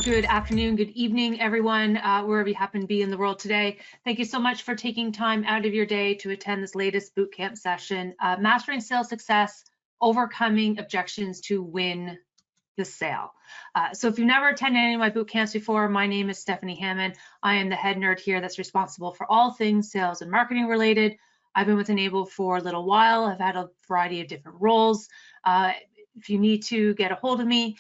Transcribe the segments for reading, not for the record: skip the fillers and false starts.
Good afternoon, good evening, everyone, wherever you happen to be in the world today. Thank you so much for taking time out of your day to attend this latest bootcamp session, Mastering Sales Success, Overcoming Objections to Win the Sale. So if you've never attended any of my boot camps before, my name is Stephanie Hammond. I am the head nerd here that's responsible for all things sales and marketing related. I've been with Enable for a little while. I've had a variety of different roles. If you need to get a hold of me,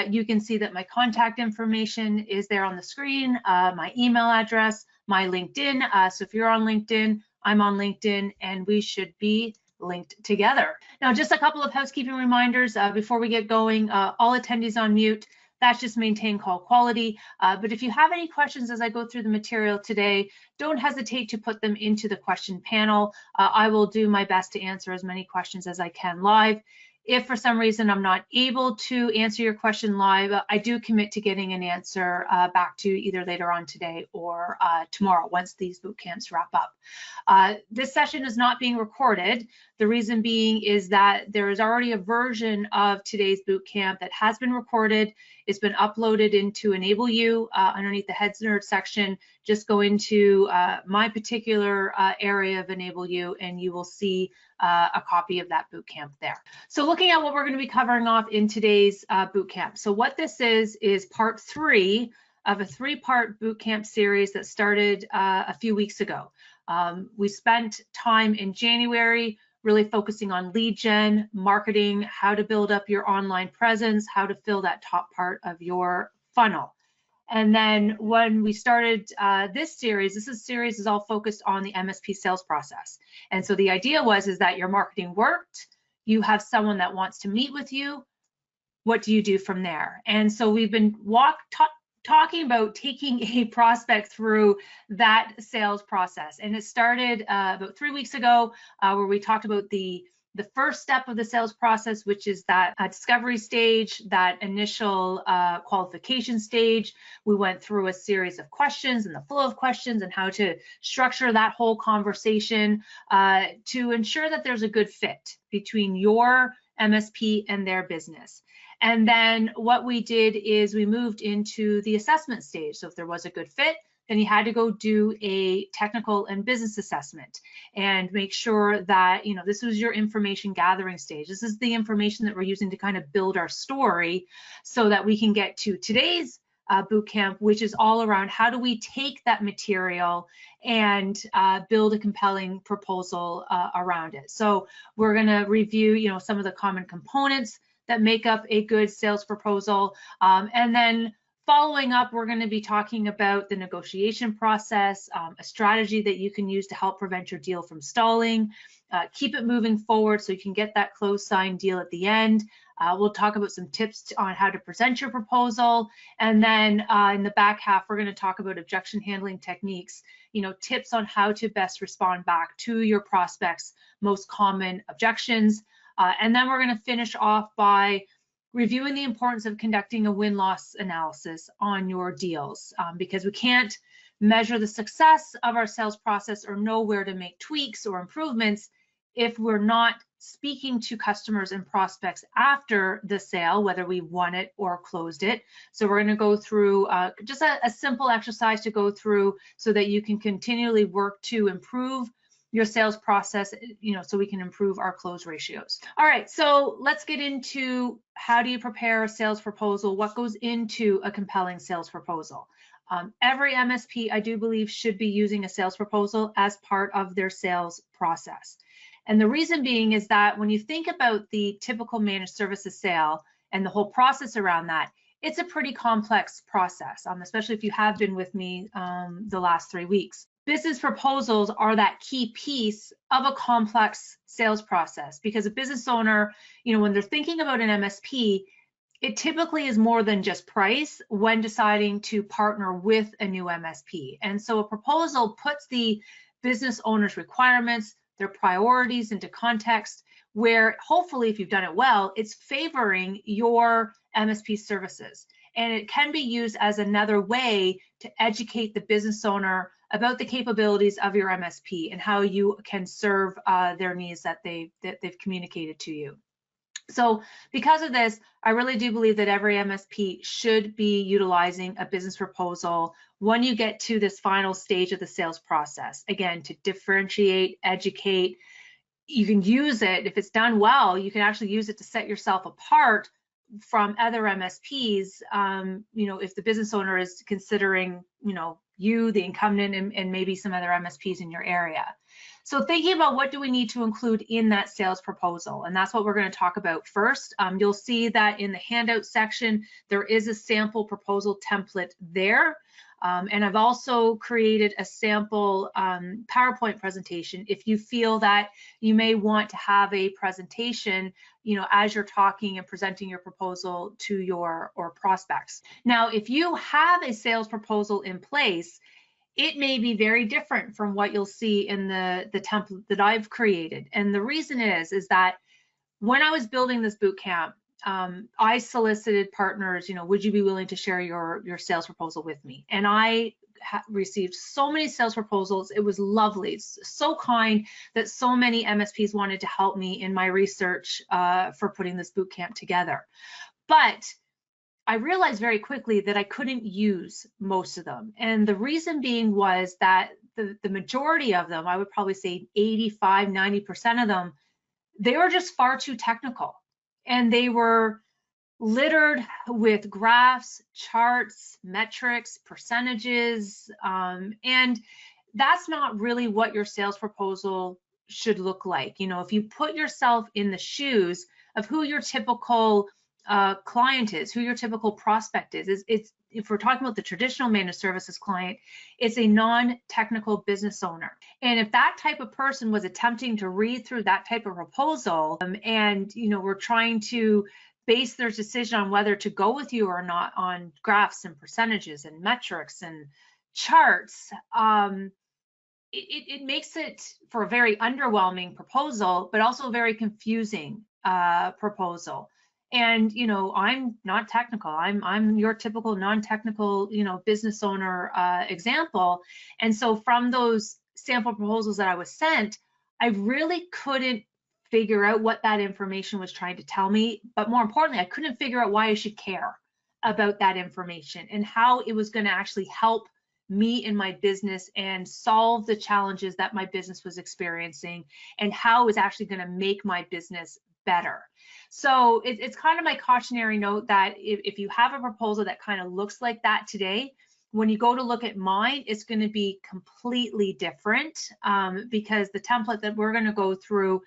you can see that my contact information is there on the screen, my email address, my LinkedIn. So if you're on LinkedIn, I'm on LinkedIn, and we should be linked together. Now, just a couple of housekeeping reminders before we get going. All attendees on mute. That's just maintain call quality. But if you have any questions as I go through the material today, don't hesitate to put them into the question panel. I will do my best to answer as many questions as I can live. If for some reason I'm not able to answer your question live, I do commit to getting an answer back to you either later on today or tomorrow once these boot camps wrap up. This session is not being recorded. The reason being is that there is already a version of today's boot camp that has been recorded. It's been uploaded into Enable You underneath the Heads Nerd section. Just go into my particular area of Enable You and you will see a copy of that boot camp there. So looking at what we're going to be covering off in today's boot camp. So what this is part 3 of a 3-part boot camp series that started a few weeks ago. We spent time in January really focusing on lead gen, marketing, how to build up your online presence, how to fill that top part of your funnel. And then when we started this series is all focused on the MSP sales process. And so the idea is that your marketing worked, you have someone that wants to meet with you, what do you do from there? And so we've been talking about taking a prospect through that sales process. And it started about 3 weeks ago where we talked about the first step of the sales process, which is that discovery stage, that initial qualification stage. We went through a series of questions and the flow of questions and how to structure that whole conversation to ensure that there's a good fit between your MSP and their business. And then what we did is we moved into the assessment stage. So if there was a good fit, then you had to go do a technical and business assessment and make sure that, this was your information gathering stage. This is the information that we're using to kind of build our story so that we can get to today's boot camp, which is all around how do we take that material and build a compelling proposal around it. So we're going to review, some of the common components that make up a good sales proposal. And then following up, we're going to be talking about the negotiation process, a strategy that you can use to help prevent your deal from stalling, keep it moving forward so you can get that closed signed deal at the end. We'll talk about some tips on how to present your proposal. And then in the back half, we're going to talk about objection handling techniques, tips on how to best respond back to your prospects' most common objections. And then we're going to finish off by reviewing the importance of conducting a win-loss analysis on your deals because we can't measure the success of our sales process or know where to make tweaks or improvements if we're not speaking to customers and prospects after the sale, whether we won it or closed it. So we're going to go through just a simple exercise to go through so that you can continually work to improve your sales process, so we can improve our close ratios. All right, so let's get into how do you prepare a sales proposal? What goes into a compelling sales proposal? Every MSP, I do believe, should be using a sales proposal as part of their sales process. And the reason being is that when you think about the typical managed services sale and the whole process around that, it's a pretty complex process, especially if you have been with me the last 3 weeks. Business proposals are that key piece of a complex sales process because a business owner, when they're thinking about an MSP, it typically is more than just price when deciding to partner with a new MSP. And so a proposal puts the business owner's requirements, their priorities into context where hopefully if you've done it well, it's favoring your MSP services. And it can be used as another way to educate the business owner about the capabilities of your MSP and how you can serve their needs that they've communicated to you. So because of this, I really do believe that every MSP should be utilizing a business proposal when you get to this final stage of the sales process. Again, to differentiate, educate. You can use it, if it's done well, you can actually use it to set yourself apart from other MSPs, if the business owner is considering, you, the incumbent, and maybe some other MSPs in your area. So thinking about what do we need to include in that sales proposal, and that's what we're going to talk about first. You'll see that in the handout section, there is a sample proposal template there. And I've also created a sample PowerPoint presentation if you feel that you may want to have a presentation, as you're talking and presenting your proposal to your prospects. Now, if you have a sales proposal in place, it may be very different from what you'll see in the template that I've created. And the reason is that when I was building this boot camp, I solicited partners, would you be willing to share your sales proposal with me? And I received so many sales proposals. It was lovely. It's so kind that so many MSPs wanted to help me in my research for putting this boot camp together. But I realized very quickly that I couldn't use most of them. And the reason being was that the majority of them, I would probably say 85, 90% of them, they were just far too technical. And they were littered with graphs, charts, metrics, percentages, and that's not really what your sales proposal should look like. If you put yourself in the shoes of who your typical client is, who your typical prospect is, if we're talking about the traditional managed services client, it's a non-technical business owner. And if that type of person was attempting to read through that type of proposal, and we're trying to base their decision on whether to go with you or not on graphs and percentages and metrics and charts, it makes it for a very underwhelming proposal, but also a very confusing proposal. And I'm not technical. I'm your typical non-technical business owner example. And so from those sample proposals that I was sent, I really couldn't figure out what that information was trying to tell me. But more importantly, I couldn't figure out why I should care about that information and how it was going to actually help me in my business and solve the challenges that my business was experiencing, and how it was actually going to make my business better. So it's kind of my cautionary note that if you have a proposal that kind of looks like that today, when you go to look at mine, it's going to be completely different, because the template that we're going to go through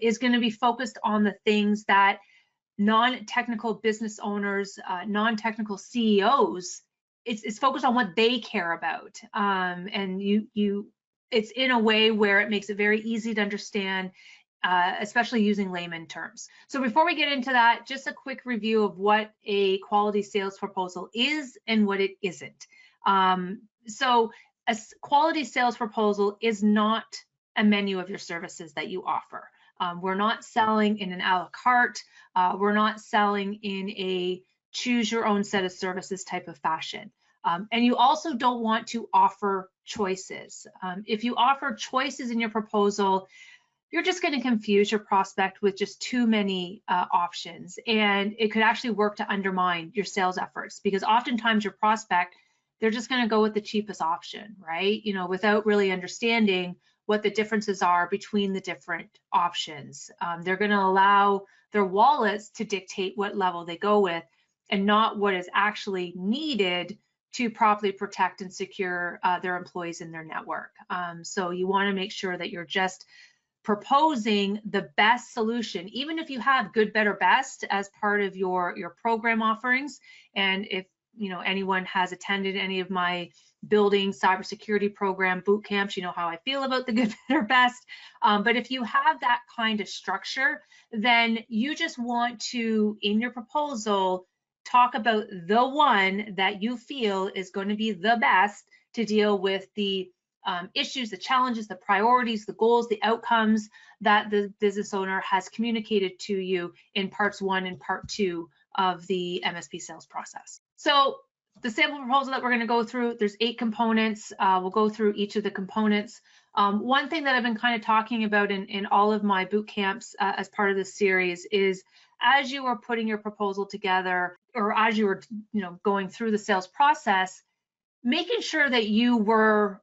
is going to be focused on the things that non-technical business owners, non-technical CEOs, it's focused on what they care about, and it's in a way where it makes it very easy to understand, especially using layman terms. So before we get into that, just a quick review of what a quality sales proposal is and what it isn't. So a quality sales proposal is not a menu of your services that you offer. We're not selling in an a la carte. We're not selling in a choose your own set of services type of fashion. And you also don't want to offer choices. If you offer choices in your proposal, you're just going to confuse your prospect with just too many options, and it could actually work to undermine your sales efforts, because oftentimes your prospect, they're just going to go with the cheapest option, right? Without really understanding what the differences are between the different options. They're going to allow their wallets to dictate what level they go with, and not what is actually needed to properly protect and secure their employees in their network. So you want to make sure that you're just proposing the best solution, even if you have good, better, best as part of your program offerings. And if anyone has attended any of my building cybersecurity program boot camps, you know how I feel about the good, better, best. But if you have that kind of structure, then you just want to, in your proposal, talk about the one that you feel is going to be the best to deal with the issues, the challenges, the priorities, the goals, the outcomes that the business owner has communicated to you in parts 1 and part 2 of the MSP sales process. So the sample proposal that we're going to go through, there's 8 components. We'll go through each of the components. One thing that I've been kind of talking about in all of my boot camps as part of this series is, as you are putting your proposal together, or as you were, going through the sales process, making sure that you were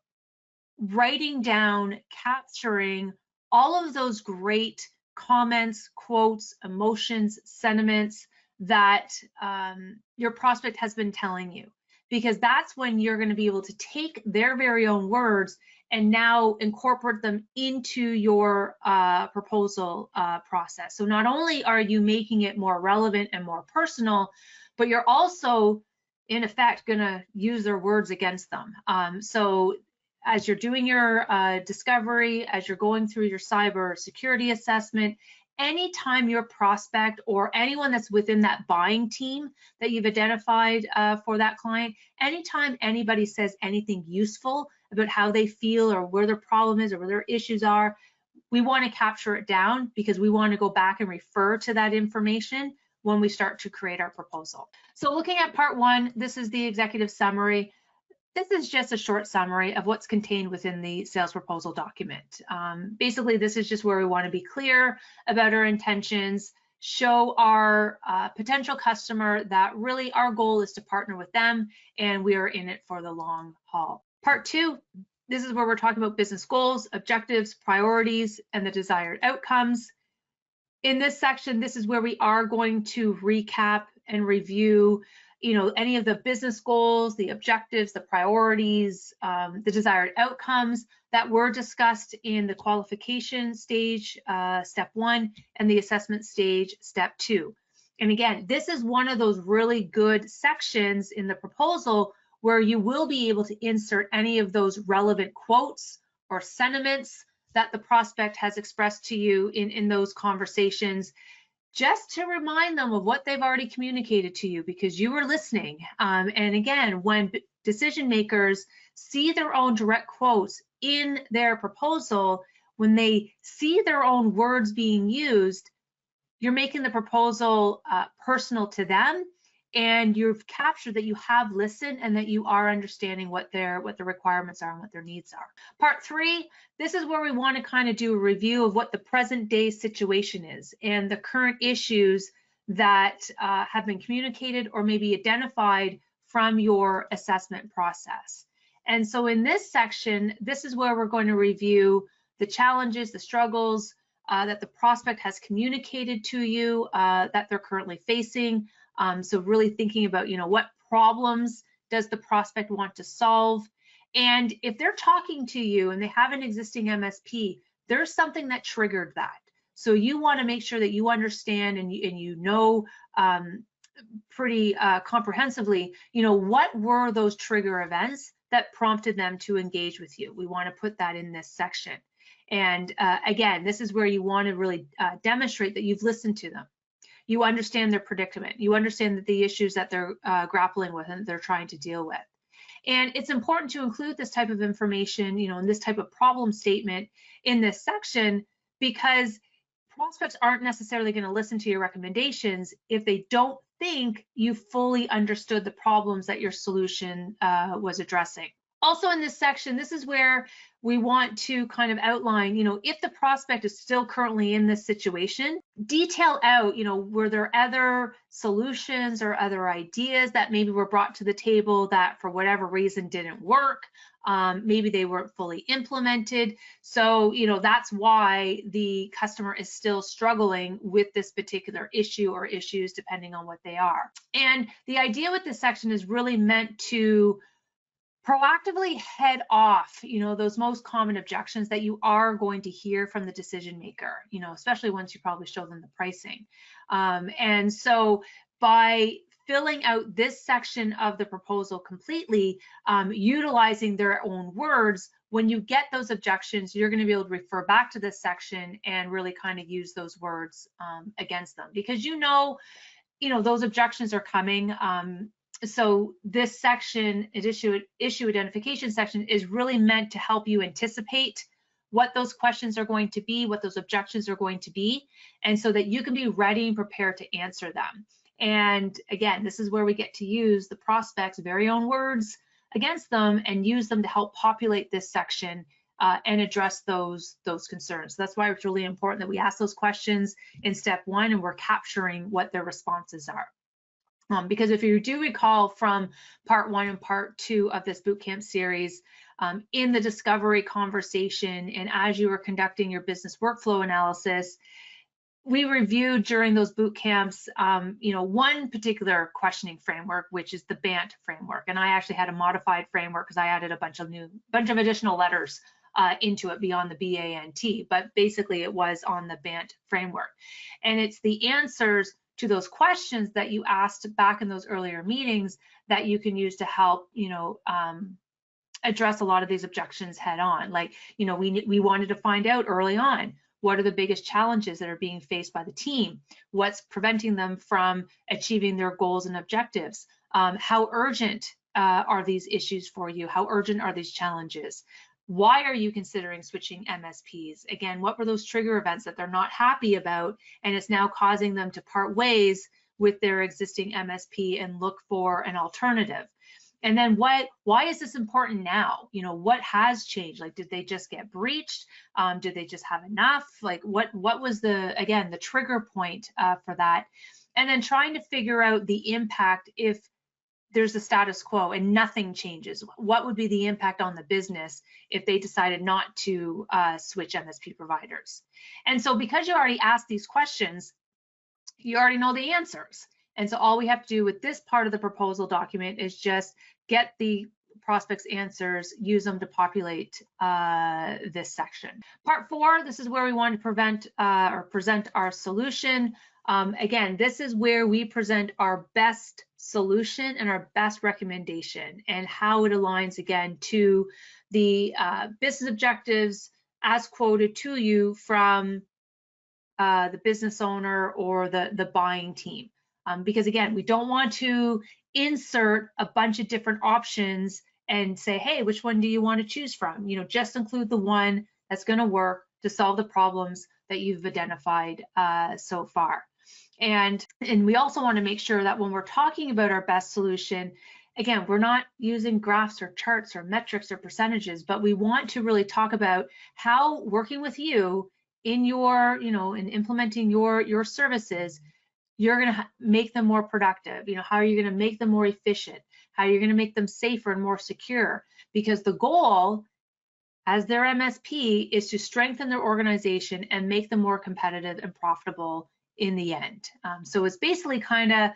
writing down, capturing all of those great comments, quotes, emotions, sentiments that your prospect has been telling you, because that's when you're going to be able to take their very own words and now incorporate them into your proposal process. So not only are you making it more relevant and more personal, but you're also, in effect, going to use their words against them. So as you're doing your discovery, as you're going through your cyber security assessment, anytime your prospect or anyone that's within that buying team that you've identified for that client, anytime anybody says anything useful about how they feel or where their problem is or where their issues are, we want to capture it down, because we want to go back and refer to that information when we start to create our proposal. So looking at part one, this is the executive summary. This is just a short summary of what's contained within the sales proposal document. Basically, this is just where we want to be clear about our intentions, show our potential customer that really our goal is to partner with them and we are in it for the long haul. Part two, this is where we're talking about business goals, objectives, priorities, and the desired outcomes. In this section, this is where we are going to recap and review any of the business goals, the objectives, the priorities, the desired outcomes that were discussed in the qualification stage, step 1, and the assessment stage, step 2. And again, this is one of those really good sections in the proposal where you will be able to insert any of those relevant quotes or sentiments that the prospect has expressed to you in those conversations, just to remind them of what they've already communicated to you, because you were listening. And again, when decision makers see their own direct quotes in their proposal, when they see their own words being used, you're making the proposal personal to them, and you've captured that you have listened and that you are understanding what the requirements are and what their needs are. Part 3, this is where we want to kind of do a review of what the present day situation is and the current issues that have been communicated or maybe identified from your assessment process. And so in this section, this is where we're going to review the challenges, the struggles that the prospect has communicated to you that they're currently facing. So really thinking about, what problems does the prospect want to solve? And if they're talking to you and they have an existing MSP, there's something that triggered that. So you want to make sure that you understand and you know pretty comprehensively, what were those trigger events that prompted them to engage with you. We want to put that in this section. And again, this is where you want to really demonstrate that you've listened to them. You understand their predicament. You understand that the issues that they're grappling with and they're trying to deal with. And it's important to include this type of information, and this type of problem statement in this section, because prospects aren't necessarily going to listen to your recommendations if they don't think you fully understood the problems that your solution was addressing. Also in this section, this is where we want to kind of outline, if the prospect is still currently in this situation, detail out, were there other solutions or other ideas that maybe were brought to the table that for whatever reason didn't work? Maybe they weren't fully implemented. So, that's why the customer is still struggling with this particular issue or issues, depending on what they are. And the idea with this section is really meant to proactively head off, those most common objections that you are going to hear from the decision maker, especially once you probably show them the pricing. And so by filling out this section of the proposal completely, utilizing their own words, when you get those objections, you're going to be able to refer back to this section and really kind of use those words against them, because those objections are coming. So this section, issue identification section, is really meant to help you anticipate what those questions are going to be, what those objections are going to be, and so that you can be ready and prepared to answer them. And again, this is where we get to use the prospect's very own words against them and use them to help populate this section and address those concerns. So that's why it's really important that we ask those questions in step 1 and we're capturing what their responses are. Because if you do recall from part 1 and part 2 of this bootcamp series, in the discovery conversation and as you were conducting your business workflow analysis, we reviewed during those boot camps, one particular questioning framework, which is the BANT framework. And I actually had a modified framework because I added a bunch of additional letters into it beyond the BANT, but basically it was on the BANT framework. And it's the answers to those questions that you asked back in those earlier meetings that you can use to help, address a lot of these objections head on. Like, we wanted to find out early on, what are the biggest challenges that are being faced by the team? What's preventing them from achieving their goals and objectives? How urgent are these issues for you? How urgent are these challenges? Why are you considering switching MSPs? Again, what were those trigger events that they're not happy about and it's now causing them to part ways with their existing MSP and look for an alternative? And then why is this important now? What has changed? Like, did they just get breached? Did they just have enough? Like, what was the trigger point for that? And then trying to figure out the impact if there's a status quo and nothing changes. What would be the impact on the business if they decided not to switch MSP providers? And so because you already asked these questions, you already know the answers. And so all we have to do with this part of the proposal document is just get the prospects' answers, use them to populate this section. Part 4, this is where we want to present our solution. Again, this is where we present our best solution and our best recommendation and how it aligns again to the business objectives as quoted to you from the business owner or the buying team. Because again, we don't want to insert a bunch of different options and say, hey, which one do you want to choose from? Just include the one that's going to work to solve the problems that you've identified so far. And we also want to make sure that when we're talking about our best solution, again, we're not using graphs or charts or metrics or percentages, but we want to really talk about how working with you in your, in implementing your services, you're going to make them more productive. How are you going to make them more efficient? How are you going to make them safer and more secure? Because the goal as their MSP is to strengthen their organization and make them more competitive and profitable in the end. So it's basically kind of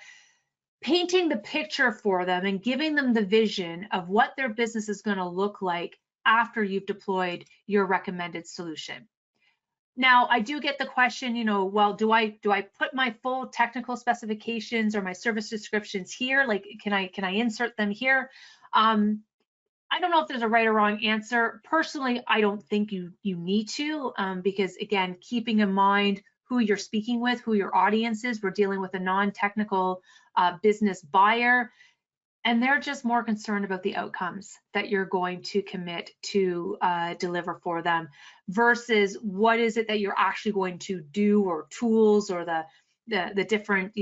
painting the picture for them and giving them the vision of what their business is going to look like after you've deployed your recommended solution. Now, I do get the question, well, do I put my full technical specifications or my service descriptions here? Like, can I insert them here? I don't know if there's a right or wrong answer. Personally, I don't think you need to, because again, keeping in mind who you're speaking with, who your audience is, we're dealing with a non-technical business buyer, and they're just more concerned about the outcomes that you're going to commit to deliver for them versus what is it that you're actually going to do, or tools, or the different,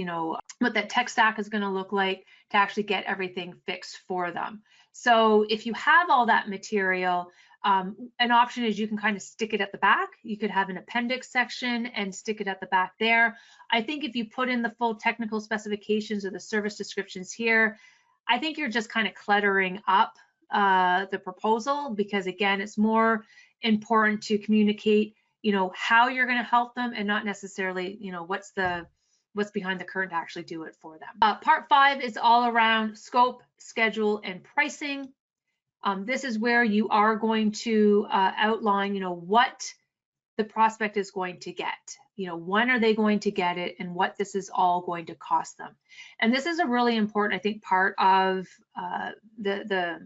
what that tech stack is going to look like to actually get everything fixed for them. So if you have all that material, an option is you can kind of stick it at the back. You could have an appendix section and stick it at the back there. I think if you put in the full technical specifications or the service descriptions here, I think you're just kind of cluttering up the proposal, because again, it's more important to communicate, how you're going to help them and not necessarily, what's behind the curtain to actually do it for them. Part 5 is all around scope, schedule, and pricing. This is where you are going to outline, what the prospect is going to get. When are they going to get it, and what this is all going to cost them. And this is a really important, I think, part of the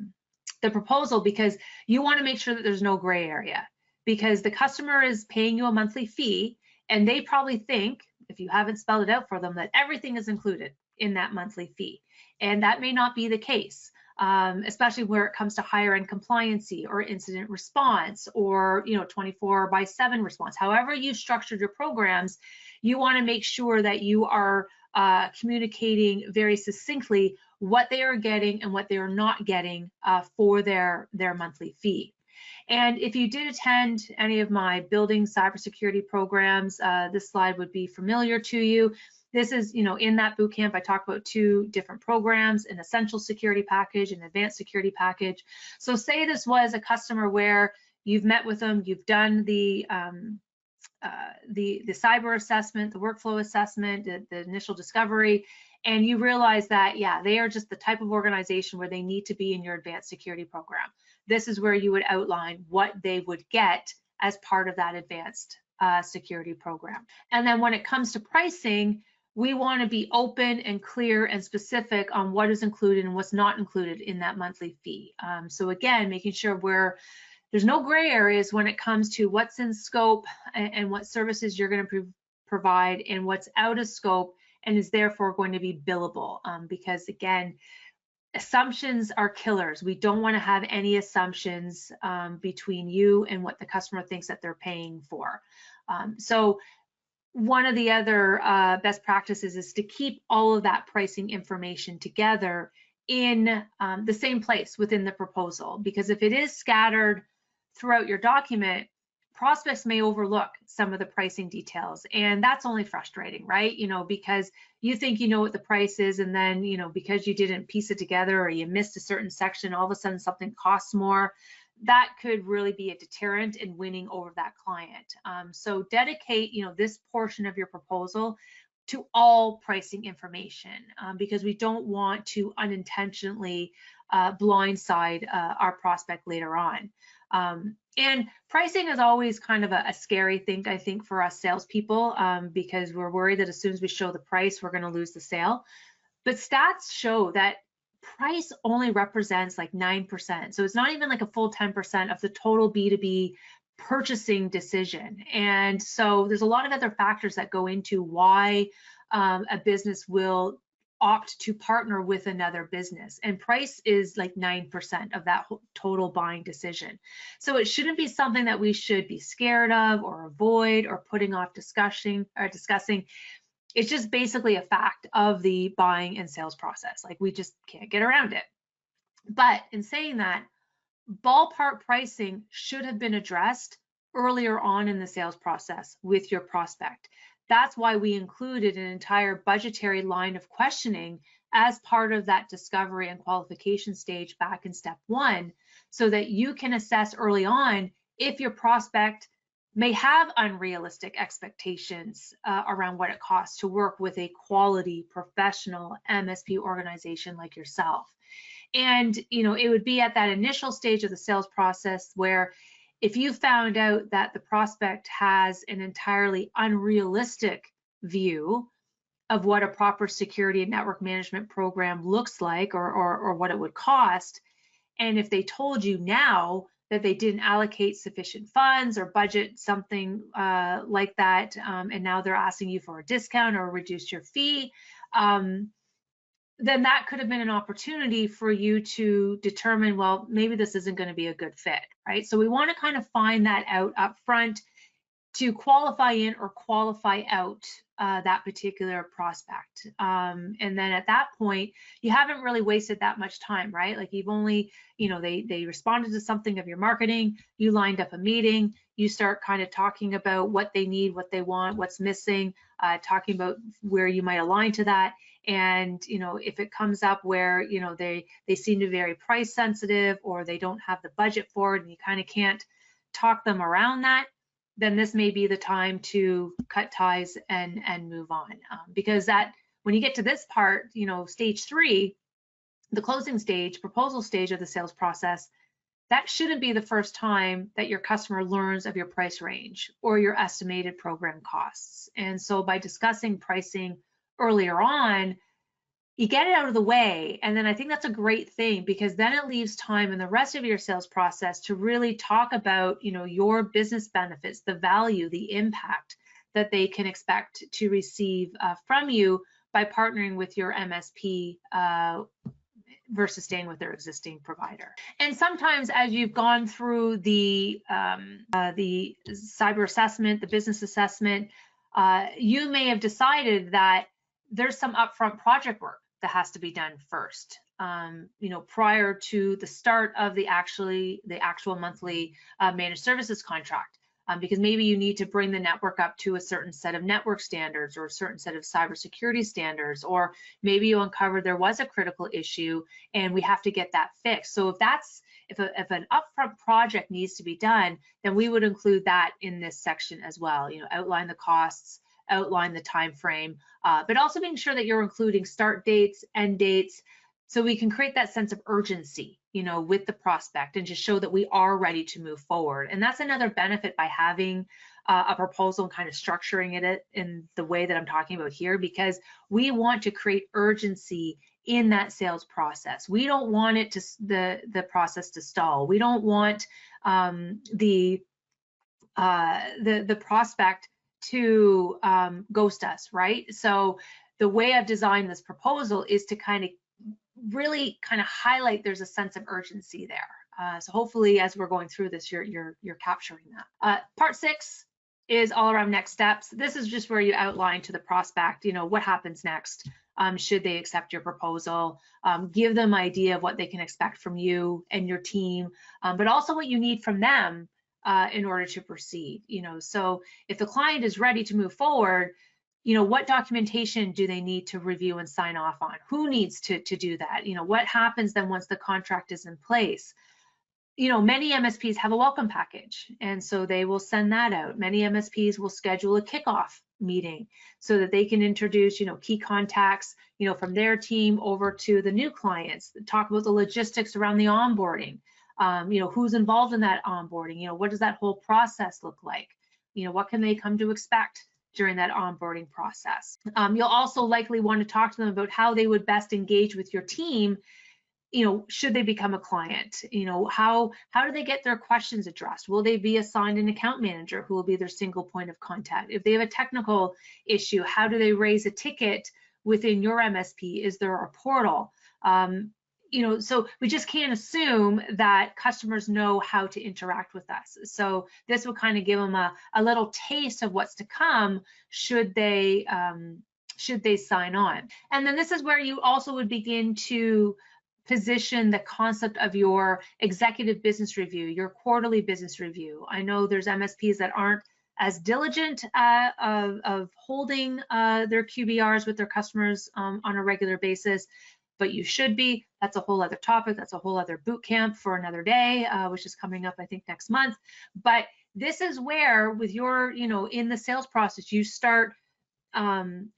proposal, because you want to make sure that there's no gray area, because the customer is paying you a monthly fee, and they probably think, if you haven't spelled it out for them, that everything is included in that monthly fee. And that may not be the case. Especially where it comes to higher end compliancy or incident response or 24/7 response. However you structured your programs, you want to make sure that you are communicating very succinctly what they are getting and what they are not getting for their monthly fee. And if you did attend any of my building cybersecurity programs, this slide would be familiar to you. This is, in that boot camp, I talked about 2 different programs, an essential security package, an advanced security package. So say this was a customer where you've met with them, you've done the cyber assessment, the workflow assessment, the initial discovery, and you realize that, yeah, they are just the type of organization where they need to be in your advanced security program. This is where you would outline what they would get as part of that advanced security program. And then when it comes to pricing, we want to be open and clear and specific on what is included and what's not included in that monthly fee. So again, making sure there's no gray areas when it comes to what's in scope and what services you're going to provide and what's out of scope and is therefore going to be billable. Because again, assumptions are killers. We don't want to have any assumptions between you and what the customer thinks that they're paying for. So one of the other best practices is to keep all of that pricing information together in the same place within the proposal, because if it is scattered throughout your document, prospects may overlook some of the pricing details, and that's only frustrating, right? Because you think you know what the price is, and then because you didn't piece it together or you missed a certain section, all of a sudden something costs more. That could really be a deterrent in winning over that client. So dedicate this portion of your proposal to all pricing information, because we don't want to unintentionally blindside our prospect later on. And pricing is always kind of a scary thing, I think, for us salespeople, because we're worried that as soon as we show the price, we're going to lose the sale. But stats show that price only represents like 9%. So it's not even like a full 10% of the total B2B purchasing decision. And so there's a lot of other factors that go into why a business will opt to partner with another business, and price is like 9% of that total buying decision. So it shouldn't be something that we should be scared of or avoid or putting off discussing. It's just basically a fact of the buying and sales process. Like, we just can't get around it. But in saying that, ballpark pricing should have been addressed earlier on in the sales process with your prospect. That's why we included an entire budgetary line of questioning as part of that discovery and qualification stage back in step 1, so that you can assess early on if your prospect may have unrealistic expectations around what it costs to work with a quality professional MSP organization like yourself. And it would be at that initial stage of the sales process where if you found out that the prospect has an entirely unrealistic view of what a proper security and network management program looks like, or what it would cost, and if they told you now that they didn't allocate sufficient funds or budget something like that, and now they're asking you for a discount or reduce your fee, then that could have been an opportunity for you to determine, well, maybe this isn't going to be a good fit, right? So we want to kind of find that out up front to qualify in or qualify out that particular prospect. And then at that point, you haven't really wasted that much time, right? Like, you've only, they responded to something of your marketing, you lined up a meeting, you start kind of talking about what they need, what they want, what's missing, talking about where you might align to that. And if it comes up where they seem to be very price sensitive, or they don't have the budget for it, and you kind of can't talk them around that, then this may be the time to cut ties and move on. Because that, when you get to this part, stage 3, the closing stage, proposal stage of the sales process, that shouldn't be the first time that your customer learns of your price range or your estimated program costs. And so by discussing pricing earlier on, you get it out of the way. And then I think that's a great thing, because then it leaves time in the rest of your sales process to really talk about, your business benefits, the value, the impact that they can expect to receive from you by partnering with your MSP versus staying with their existing provider. And sometimes, as you've gone through the cyber assessment, the business assessment, you may have decided that there's some upfront project work that has to be done first. prior to the start of the actual monthly managed services contract. Because maybe you need to bring the network up to a certain set of network standards or a certain set of cybersecurity standards, or maybe you uncovered there was a critical issue and we have to get that fixed. So if an upfront project needs to be done, then we would include that in this section as well. Outline the costs, outline the time frame, but also making sure that you're including start dates, end dates, so we can create that sense of urgency, with the prospect and just show that we are ready to move forward. And that's another benefit by having a proposal and kind of structuring it in the way that I'm talking about here, because we want to create urgency in that sales process. We don't want it to the process to stall. We don't want the prospect to ghost us, right? So the way I've designed this proposal is to really highlight there's a sense of urgency there. So hopefully as we're going through this, you're capturing that. Part 6 is all around next steps. This is just where you outline to the prospect, what happens next, should they accept your proposal, give them an idea of what they can expect from you and your team, but also what you need from them in order to proceed. So if the client is ready to move forward, what documentation do they need to review and sign off on? Who needs to do that? What happens then once the contract is in place? Many MSPs have a welcome package, and so they will send that out. Many MSPs will schedule a kickoff meeting so that they can introduce, key contacts, from their team over to the new clients, talk about the logistics around the onboarding, who's involved in that onboarding, what does that whole process look like? What can they come to expect during that onboarding process? You'll also likely want to talk to them about how they would best engage with your team, should they become a client? How do they get their questions addressed? Will they be assigned an account manager who will be their single point of contact? If they have a technical issue, how do they raise a ticket within your MSP? Is there a portal? So we just can't assume that customers know how to interact with us. So this will kind of give them a little taste of what's to come should they sign on. And then this is where you also would begin to position the concept of your executive business review, your quarterly business review. I know there's MSPs that aren't as diligent of holding their QBRs with their customers on a regular basis, but you should be. That's a whole other topic. That's a whole other boot camp for another day, which is coming up, I think, next month. But this is where, with your, in the sales process, you start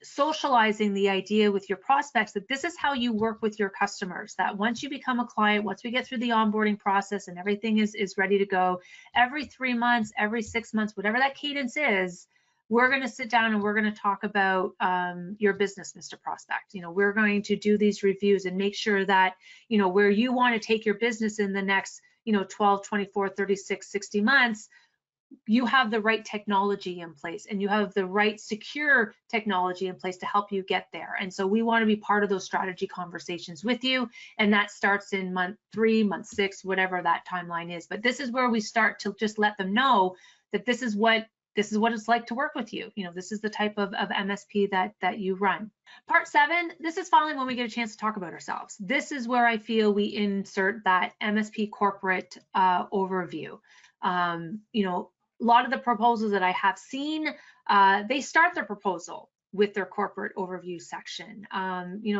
socializing the idea with your prospects that this is how you work with your customers, that once you become a client, once we get through the onboarding process and everything is ready to go, every 3 months, every 6 months, whatever that cadence is, we're going to sit down and we're going to talk about your business, Mr. Prospect. We're going to do these reviews and make sure that, where you want to take your business in the next, 12, 24, 36, 60 months, you have the right technology in place and you have the right secure technology in place to help you get there. And so we want to be part of those strategy conversations with you. And that starts in month 3, month 6, whatever that timeline is. But this is where we start to just let them know that this is what it's like to work with you. This is the type of MSP that you run. Part 7, this is finally when we get a chance to talk about ourselves. This is where I feel we insert that MSP corporate overview. A lot of the proposals that I have seen, they start their proposal with their corporate overview section.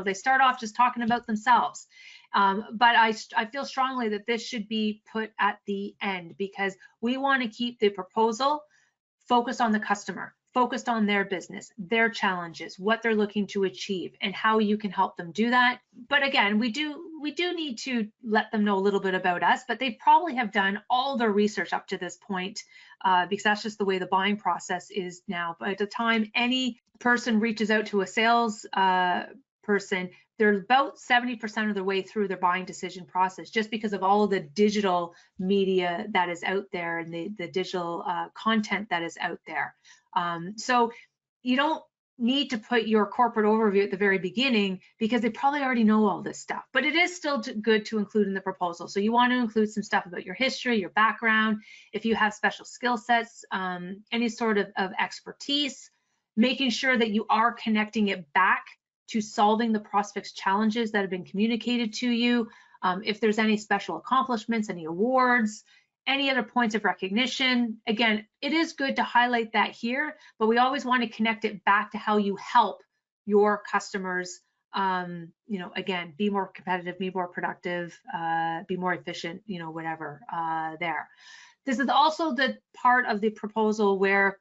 They start off just talking about themselves. But I feel strongly that this should be put at the end, because we want to keep the proposal focused on the customer, focused on their business, their challenges, what they're looking to achieve, and how you can help them do that. But again, we do need to let them know a little bit about us, but they probably have done all their research up to this point, because that's just the way the buying process is now. By the time any person reaches out to a sales person, they're about 70% of the way through their buying decision process, just because of all of the digital media that is out there and the digital content that is out there. So you don't need to put your corporate overview at the very beginning, because they probably already know all this stuff, but it is still good to include in the proposal. So you want to include some stuff about your history, your background, if you have special skill sets, any sort of expertise, making sure that you are connecting it back to solving the prospect's challenges that have been communicated to you. If there's any special accomplishments, any awards, any other points of recognition. Again, it is good to highlight that here, but we always want to connect it back to how you help your customers, again, be more competitive, be more productive, be more efficient, whatever there. This is also the part of the proposal where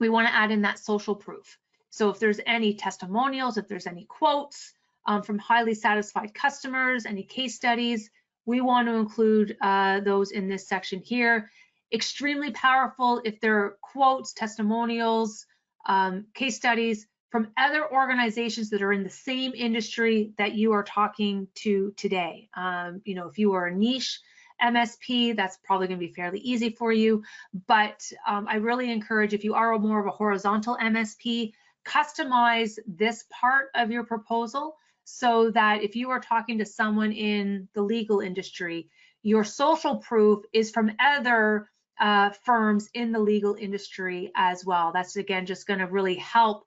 we want to add in that social proof. So if there's any testimonials, if there's any quotes from highly satisfied customers, any case studies, we want to include those in this section here. Extremely powerful if there are quotes, testimonials, case studies from other organizations that are in the same industry that you are talking to today. If you are a niche MSP, that's probably going to be fairly easy for you. But I really encourage, if you are more of a horizontal MSP, customize this part of your proposal so that if you are talking to someone in the legal industry, your social proof is from other firms in the legal industry as well. That's, again, just going to really help,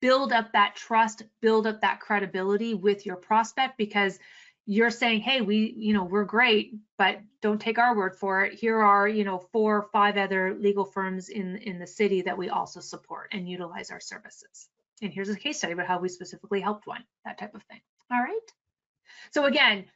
build up that trust, build up that credibility with your prospect, because you're saying, hey, we're great, but don't take our word for it. Here are, 4 or 5 other legal firms in the city that we also support and utilize our services. And here's a case study about how we specifically helped one, that type of thing. All right. So again,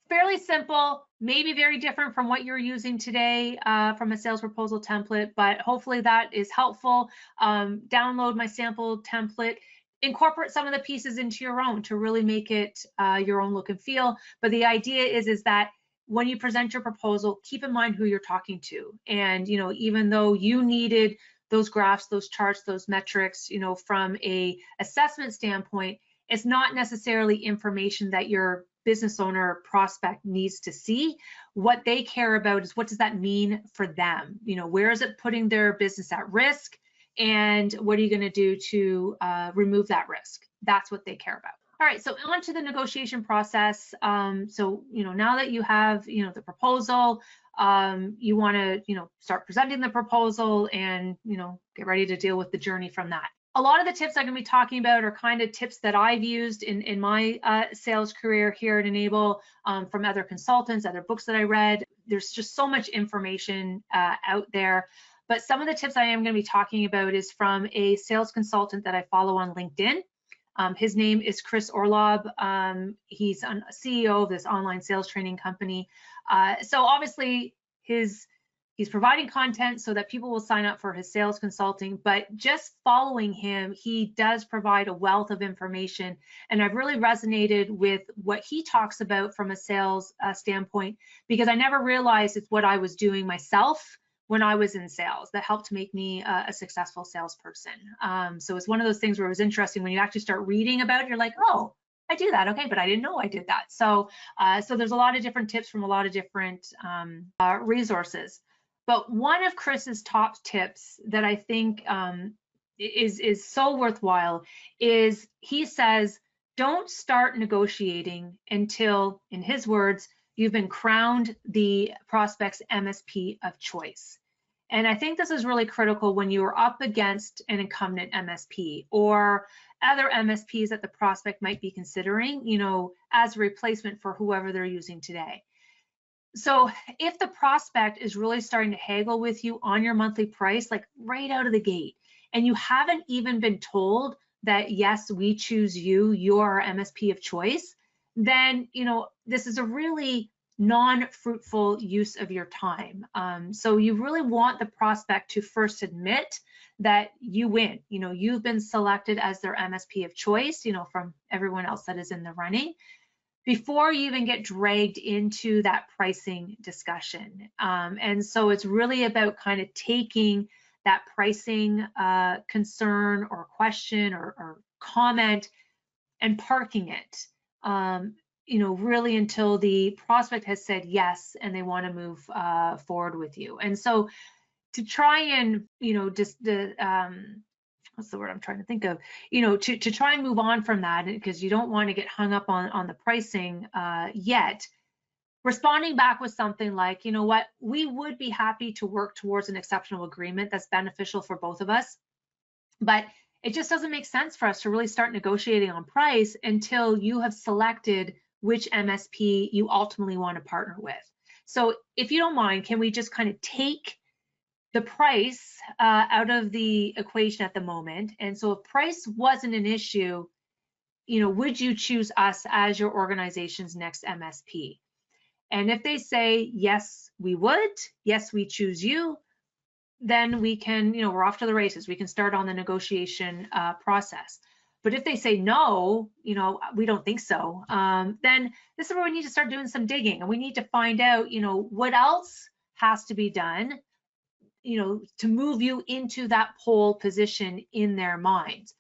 fairly simple, maybe very different from what you're using today from a sales proposal template, but hopefully that is helpful. Download my sample template. Incorporate some of the pieces into your own to really make it your own look and feel. But the idea is that when you present your proposal, keep in mind who you're talking to. And, even though you needed those graphs, those charts, those metrics, from a assessment standpoint, it's not necessarily information that your business owner prospect needs to see. What they care about is, what does that mean for them? Where is it putting their business at risk? And what are you going to do to remove that risk? That's what they care about. All right, so on to the negotiation process. So, now that you have, the proposal, you want to, start presenting the proposal and, get ready to deal with the journey from that. A lot of the tips I'm going to be talking about are kind of tips that I've used in my sales career here at Enable, from other consultants, other books that I read. There's just so much information out there. But some of the tips I am going to be talking about is from a sales consultant that I follow on LinkedIn. His name is Chris Orlob. He's a CEO of this online sales training company. So obviously he's providing content so that people will sign up for his sales consulting, but just following him, he does provide a wealth of information. And I've really resonated with what he talks about from a sales standpoint, because I never realized it's what I was doing myself when I was in sales that helped make me a successful salesperson. So it's one of those things where it was interesting when you actually start reading about it, you're like, oh, I do that, okay, but I didn't know I did that. So there's a lot of different tips from a lot of different resources. But one of Chris's top tips that I think is so worthwhile is, he says, don't start negotiating until, in his words, you've been crowned the prospect's MSP of choice. And I think this is really critical when you are up against an incumbent MSP or other MSPs that the prospect might be considering, as a replacement for whoever they're using today. So if the prospect is really starting to haggle with you on your monthly price, like right out of the gate, and you haven't even been told that, yes, we choose you, you're our MSP of choice, then, this is a really non-fruitful use of your time. So you really want the prospect to first admit that you win. You've been selected as their MSP of choice, from everyone else that is in the running, before you even get dragged into that pricing discussion. And so it's really about kind of taking that pricing concern or question or comment and parking it, really until the prospect has said yes and they want to move forward with you. And so to try and, what's the word I'm trying to think of, to try and move on from that, because you don't want to get hung up on the pricing yet, responding back with something like, you know what, we would be happy to work towards an exceptional agreement that's beneficial for both of us. But it just doesn't make sense for us to really start negotiating on price until you have selected which MSP you ultimately want to partner with. So if you don't mind, can we just kind of take the price out of the equation at the moment? And so if price wasn't an issue, would you choose us as your organization's next MSP? And if they say, yes, we would, yes, we choose you, then we can, we're off to the races. We can start on the negotiation process. But if they say no, we don't think so, then this is where we need to start doing some digging, and we need to find out, what else has to be done, to move you into that pole position in their minds.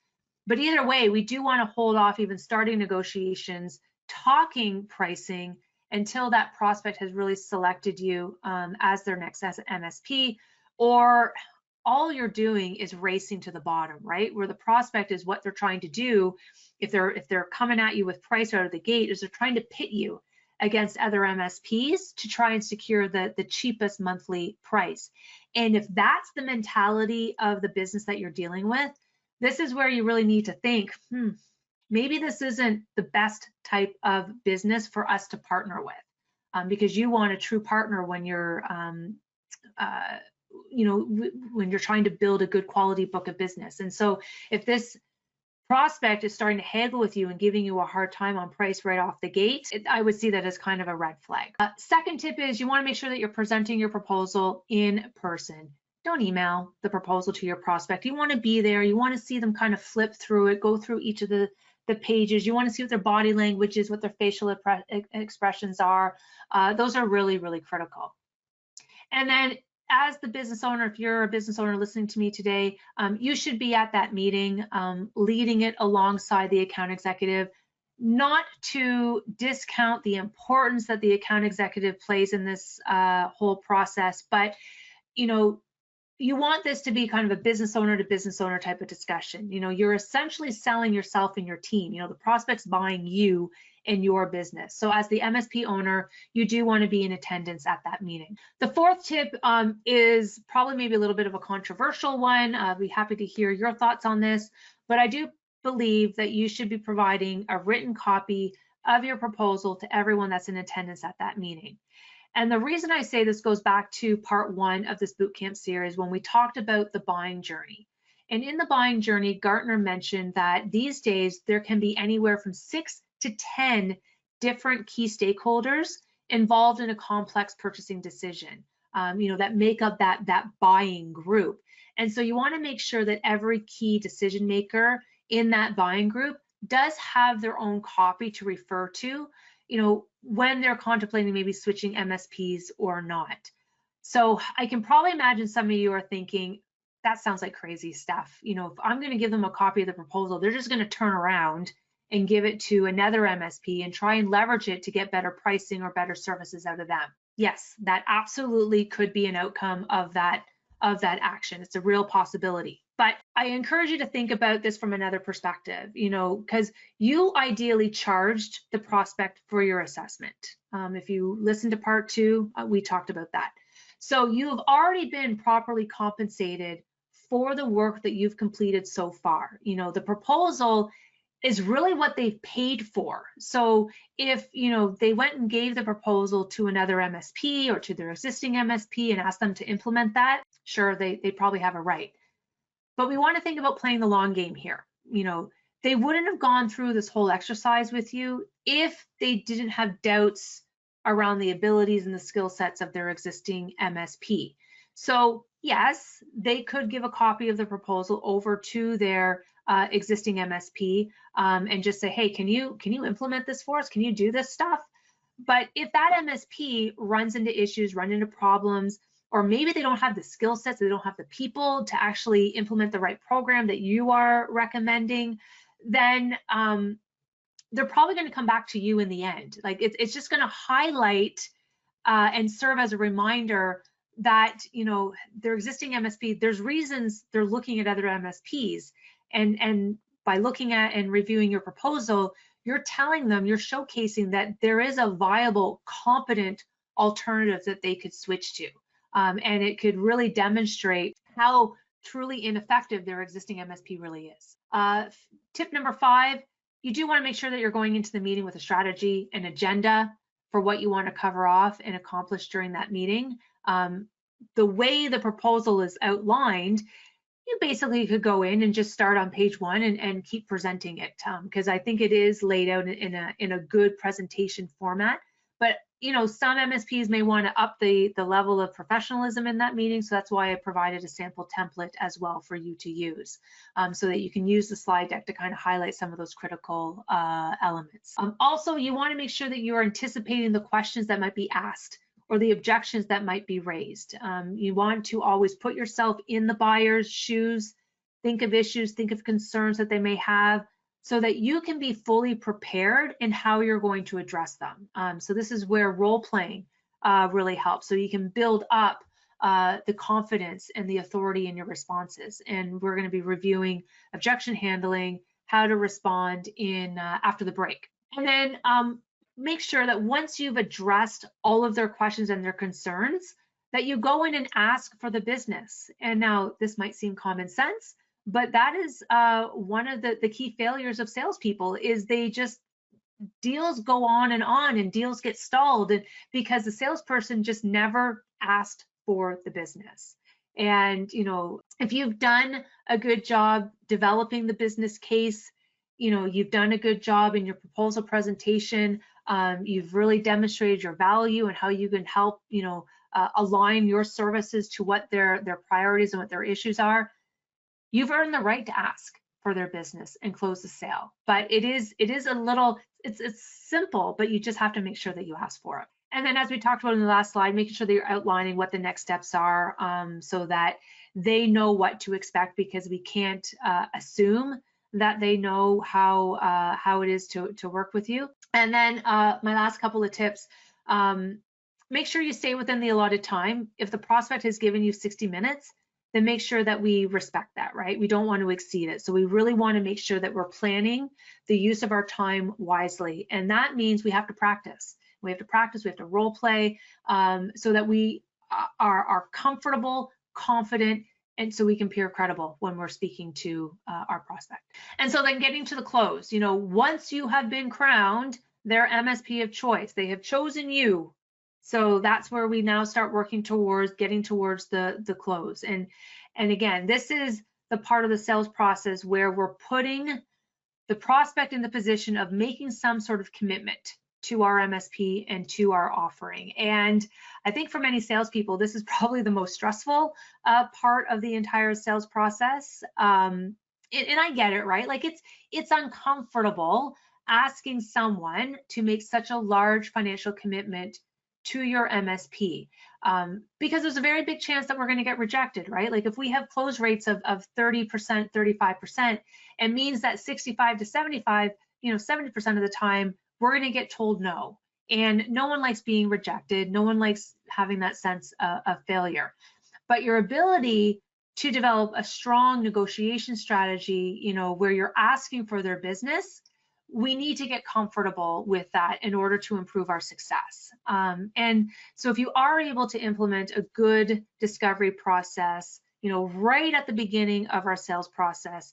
But either way, we do want to hold off even starting negotiations, talking pricing, until that prospect has really selected you as their next MSP, or all you're doing is racing to the bottom, right? Where the prospect is what they're trying to do, if they're coming at you with price out of the gate, is they're trying to pit you against other MSPs to try and secure the cheapest monthly price. And if that's the mentality of the business that you're dealing with, this is where you really need to think, maybe this isn't the best type of business for us to partner with, because you want a true partner when you're, when you're trying to build a good quality book of business. And so if this prospect is starting to haggle with you and giving you a hard time on price right off the gate, I would see that as kind of a red flag. Second tip is you want to make sure that you're presenting your proposal in person. Don't email the proposal to your prospect. You want to be there. You want to see them kind of flip through it, go through each of the pages. You want to see what their body language is, what their facial expressions are. Those are really, really critical. And then as the business owner, if you're a business owner listening to me today, you should be at that meeting, leading it alongside the account executive, not to discount the importance that the account executive plays in this whole process, but you want this to be kind of a business owner to business owner type of discussion. You're essentially selling yourself and your team. The prospect's buying you and your business. So as the MSP owner, you do want to be in attendance at that meeting. The fourth tip is probably maybe a little bit of a controversial one. I'd be happy to hear your thoughts on this, but I do believe that you should be providing a written copy of your proposal to everyone that's in attendance at that meeting. And the reason I say this goes back to part 1 of this bootcamp series when we talked about the buying journey. And in the buying journey, Gartner mentioned that these days there can be anywhere from 6 to 10 different key stakeholders involved in a complex purchasing decision, that make up that buying group. And so you want to make sure that every key decision maker in that buying group does have their own copy to refer to, when they're contemplating maybe switching MSPs or not. So I can probably imagine some of you are thinking, that sounds like crazy stuff. If I'm going to give them a copy of the proposal, they're just going to turn around and give it to another MSP and try and leverage it to get better pricing or better services out of them. Yes, that absolutely could be an outcome of that action. It's a real possibility. But I encourage you to think about this from another perspective, because you ideally charged the prospect for your assessment. If you listen to part 2, we talked about that. So you have already been properly compensated for the work that you've completed so far. The proposal is really what they've paid for. So if they went and gave the proposal to another MSP or to their existing MSP and asked them to implement that, sure, they probably have a right. But we want to think about playing the long game here. They wouldn't have gone through this whole exercise with you if they didn't have doubts around the abilities and the skill sets of their existing MSP. So yes, they could give a copy of the proposal over to their existing MSP and just say, hey, can you implement this for us? Can you do this stuff? But if that MSP runs into issues, run into problems, or maybe they don't have the skill sets, they don't have the people to actually implement the right program that you are recommending, then they're probably going to come back to you in the end. Like it's just going to highlight and serve as a reminder that their existing MSP, there's reasons they're looking at other MSPs, and by looking at and reviewing your proposal, you're telling them, you're showcasing that there is a viable, competent alternative that they could switch to. And it could really demonstrate how truly ineffective their existing MSP really is. Tip number 5, you do want to make sure that you're going into the meeting with a strategy, an agenda for what you want to cover off and accomplish during that meeting. The way the proposal is outlined, you basically could go in and just start on page 1 and keep presenting it, because I think it is laid out in a good presentation format. But you know, some MSPs may want to up the level of professionalism in that meeting, so that's why I provided a sample template as well for you to use, so that you can use the slide deck to kind of highlight some of those critical elements. Also, you want to make sure that you're anticipating the questions that might be asked or the objections that might be raised. You want to always put yourself in the buyer's shoes, think of issues, think of concerns that they may have, so that you can be fully prepared in how you're going to address them. So this is where role playing really helps. So you can build up the confidence and the authority in your responses. And we're going to be reviewing objection handling, how to respond in after the break. And then make sure that once you've addressed all of their questions and their concerns, that you go in and ask for the business. And now this might seem common sense, but that is one of the key failures of salespeople, is they just, deals go on and deals get stalled, and because the salesperson just never asked for the business. And you know, if you've done a good job developing the business case, you know, you've done a good job in your proposal presentation, you've really demonstrated your value and how you can help, you know, align your services to what their priorities and what their issues are, you've earned the right to ask for their business and close the sale. But it is a little, it's simple, but you just have to make sure that you ask for it. And then, as we talked about in the last slide, making sure that you're outlining what the next steps are, so that they know what to expect, because we can't assume that they know how it is to work with you. And then my last couple of tips, make sure you stay within the allotted time. If the prospect has given you 60 minutes, then make sure that we respect that, right? We don't want to exceed it. So we really want to make sure that we're planning the use of our time wisely. And that means we have to practice. We have to practice, we have to role play, so that we are comfortable, confident, and so we can appear credible when we're speaking to our prospect. And so then getting to the close, you know, once you have been crowned their MSP of choice, they have chosen you. So that's where we now start working towards getting towards the close. And again, this is the part of the sales process where we're putting the prospect in the position of making some sort of commitment to our MSP and to our offering. And I think for many salespeople, this is probably the most stressful part of the entire sales process. And I get it, right? Like it's uncomfortable asking someone to make such a large financial commitment to your MSP, because there's a very big chance that we're going to get rejected, right? Like if we have close rates of 30%, 35%, it means that 65 to 75, you know, 70% of the time, we're going to get told no. And no one likes being rejected. No one likes having that sense of failure. But your ability to develop a strong negotiation strategy, you know, where you're asking for their business, we need to get comfortable with that in order to improve our success. And so if you are able to implement a good discovery process, you know, right at the beginning of our sales process,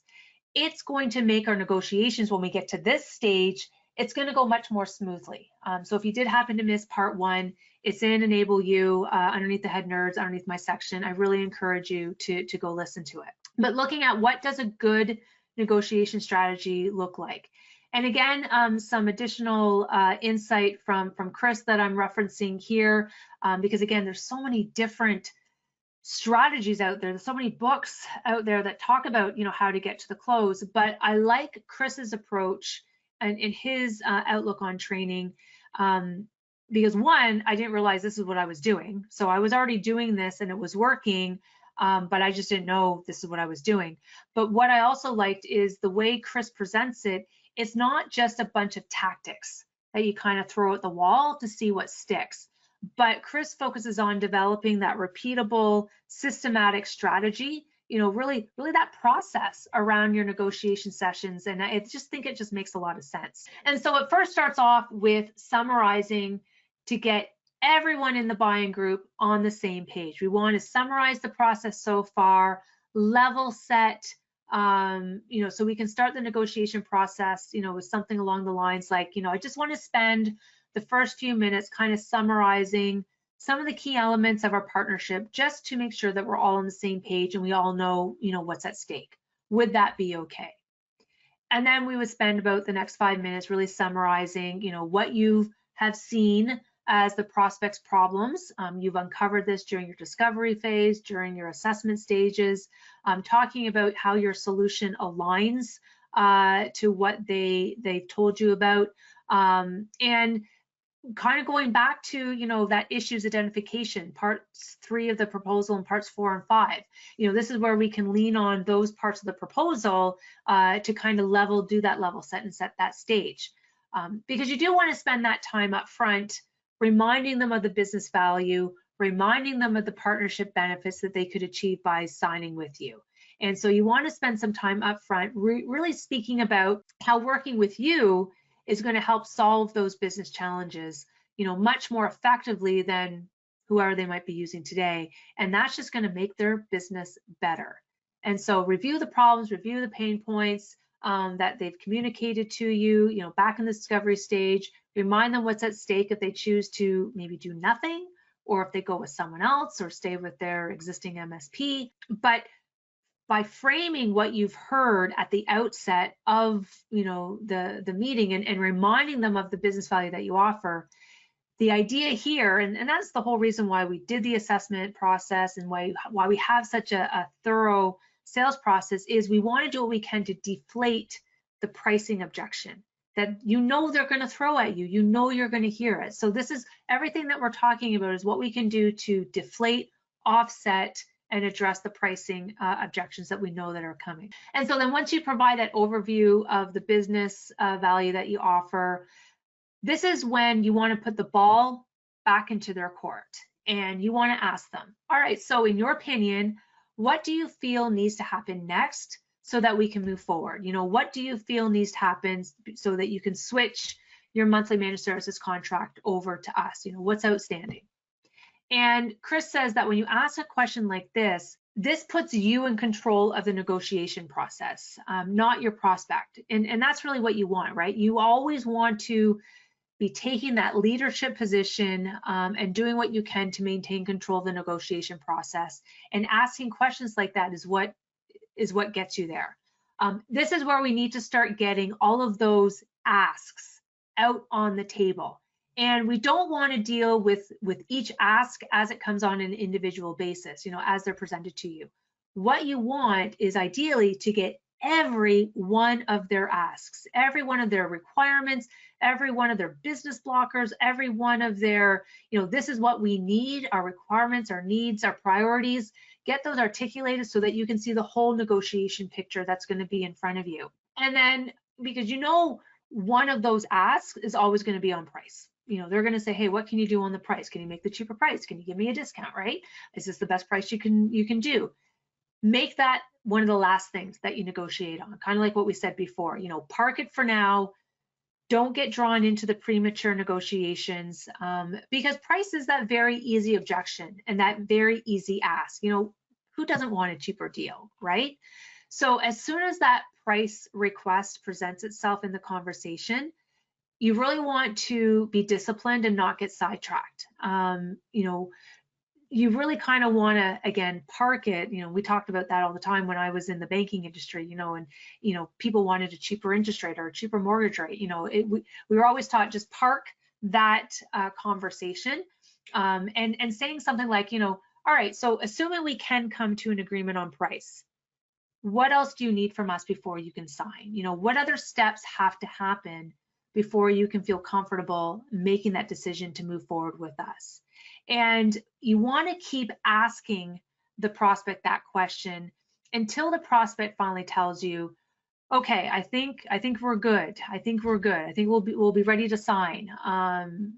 it's going to make our negotiations, when we get to this stage, it's going to go much more smoothly. So if you did happen to miss part 1, it's in Enable You underneath the head nerds, underneath my section. I really encourage you to go listen to it. But looking at what does a good negotiation strategy look like? And again, some additional insight from Chris that I'm referencing here, because again, there's so many different strategies out there. There's so many books out there that talk about, you know, how to get to the close. But I like Chris's approach and in his outlook on training, because one, I didn't realize this is what I was doing. So I was already doing this and it was working, but I just didn't know this is what I was doing. But what I also liked is the way Chris presents it. It's not just a bunch of tactics that you kind of throw at the wall to see what sticks, but Chris focuses on developing that repeatable, systematic strategy, you know, really that process around your negotiation sessions. And I just think it just makes a lot of sense. And so it first starts off with summarizing to get everyone in the buying group on the same page. We want to summarize the process so far, level set, so we can start the negotiation process, with something along the lines like, I just want to spend the first few minutes kind of summarizing some of the key elements of our partnership, just to make sure that we're all on the same page and we all know, what's at stake. Would that be okay? And then we would spend about the next 5 minutes really summarizing, what you have seen as the prospect's problems. You've uncovered this during your discovery phase, during your assessment stages, talking about how your solution aligns to what they've told you about, and kind of going back to, that issues identification, parts 3 of the proposal and parts 4 and 5. This is where we can lean on those parts of the proposal to kind of do that level set and set that stage. Because you do want to spend that time up front, reminding them of the business value, reminding them of the partnership benefits that they could achieve by signing with you. And so you want to spend some time up front, really speaking about how working with you is going to help solve those business challenges, much more effectively than whoever they might be using today. And that's just going to make their business better. And so review the problems, review the pain points that they've communicated to you, back in the discovery stage, remind them what's at stake if they choose to maybe do nothing, or if they go with someone else or stay with their existing MSP. But by framing what you've heard at the outset of the meeting and reminding them of the business value that you offer, the idea here, and that's the whole reason why we did the assessment process and why we have such a thorough sales process, is we want to do what we can to deflate the pricing objection that they're going to throw at you, you're going to hear it. So this is everything that we're talking about, is what we can do to deflate, offset, and address the pricing objections that we know that are coming. And so then once you provide that overview of the business value that you offer, this is when you want to put the ball back into their court and you want to ask them, all right, so in your opinion, what do you feel needs to happen next so that we can move forward? What do you feel needs to happen so that you can switch your monthly managed services contract over to us? What's outstanding? And Chris says that when you ask a question like this puts you in control of the negotiation process, not your prospect. And that's really what you want, right? You always want to be taking that leadership position and doing what you can to maintain control of the negotiation process. And asking questions like that is what gets you there. This is where we need to start getting all of those asks out on the table. And we don't want to deal with each ask as it comes on an individual basis, as they're presented to you. What you want is ideally to get every one of their asks, every one of their requirements, every one of their business blockers, every one of their, this is what we need, our requirements, our needs, our priorities. Get those articulated so that you can see the whole negotiation picture that's going to be in front of you. And then, because one of those asks is always going to be on price. They're going to say, hey, what can you do on the price? Can you make the cheaper price? Can you give me a discount, right? Is this the best price you can do? Make that one of the last things that you negotiate on, kind of like what we said before. Park it for now. Don't get drawn into the premature negotiations, because price is that very easy objection and that very easy ask. Who doesn't want a cheaper deal, right? So as soon as that price request presents itself in the conversation, you really want to be disciplined and not get sidetracked. You really kind of want to, again, park it. We talked about that all the time when I was in the banking industry, and people wanted a cheaper interest rate or a cheaper mortgage rate. We were always taught, just park that conversation and saying something like, all right, so assuming we can come to an agreement on price, what else do you need from us before you can sign? What other steps have to happen before you can feel comfortable making that decision to move forward with us? And you want to keep asking the prospect that question until the prospect finally tells you, okay, I think we're good. I think we're good. I think we'll be ready to sign. And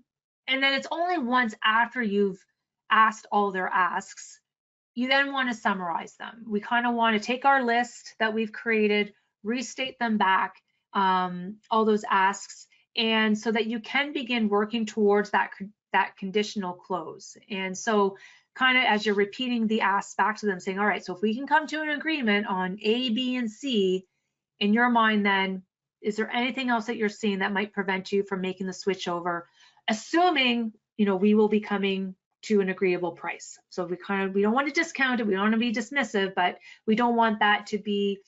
then it's only once after you've asked all their asks, you then want to summarize them. We kind of want to take our list that we've created, restate them back, all those asks, and so that you can begin working towards that conditional close. And so kind of as you're repeating the ask back to them, saying, all right, so if we can come to an agreement on A, B, and C, in your mind then, is there anything else that you're seeing that might prevent you from making the switch over, assuming, we will be coming to an agreeable price. So we don't want to discount it, we don't want to be dismissive, but we don't want that to be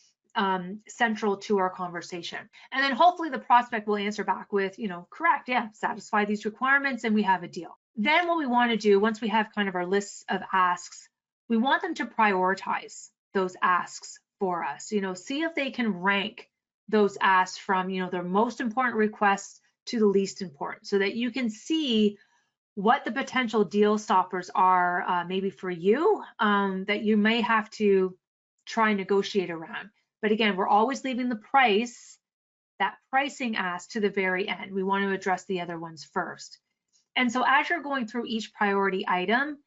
central to our conversation. And then hopefully the prospect will answer back with, correct, yeah, satisfy these requirements and we have a deal. Then what we want to do, once we have kind of our lists of asks, we want them to prioritize those asks for us, see if they can rank those asks from, their most important requests to the least important, so that you can see what the potential deal stoppers are, maybe for you, that you may have to try and negotiate around. But again, we're always leaving the price, that pricing ask, to the very end. We want to address the other ones first. And so as you're going through each priority item,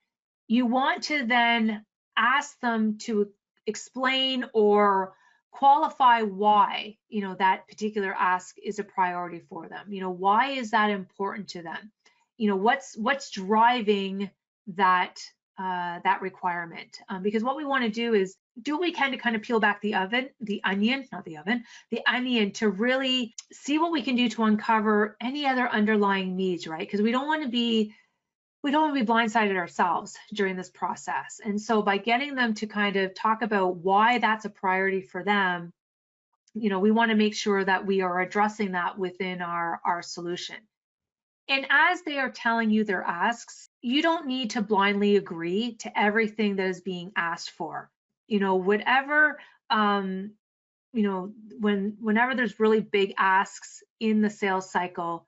you want to then ask them to explain or qualify why, that particular ask is a priority for them. Why is that important to them? What's driving that that requirement? Because what we want to do is do what we can to kind of peel back the onion to really see what we can do to uncover any other underlying needs, right? Because we don't want to be blindsided ourselves during this process. And so by getting them to kind of talk about why that's a priority for them, we want to make sure that we are addressing that within our solution. And as they are telling you their asks, you don't need to blindly agree to everything that is being asked for. Whatever, whenever there's really big asks in the sales cycle,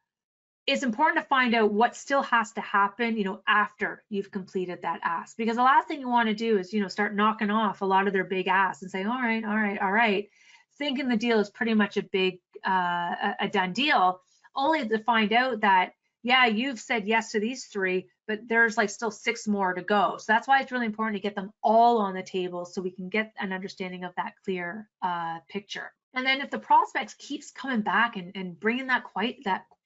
it's important to find out what still has to happen, after you've completed that ask. Because the last thing you want to do is, start knocking off a lot of their big asks and say, all right, thinking the deal is pretty much a done deal, only to find out that, yeah, you've said yes to these 3, but there's like still 6 more to go. So that's why it's really important to get them all on the table so we can get an understanding of that clear picture. And then if the prospects keeps coming back and bringing that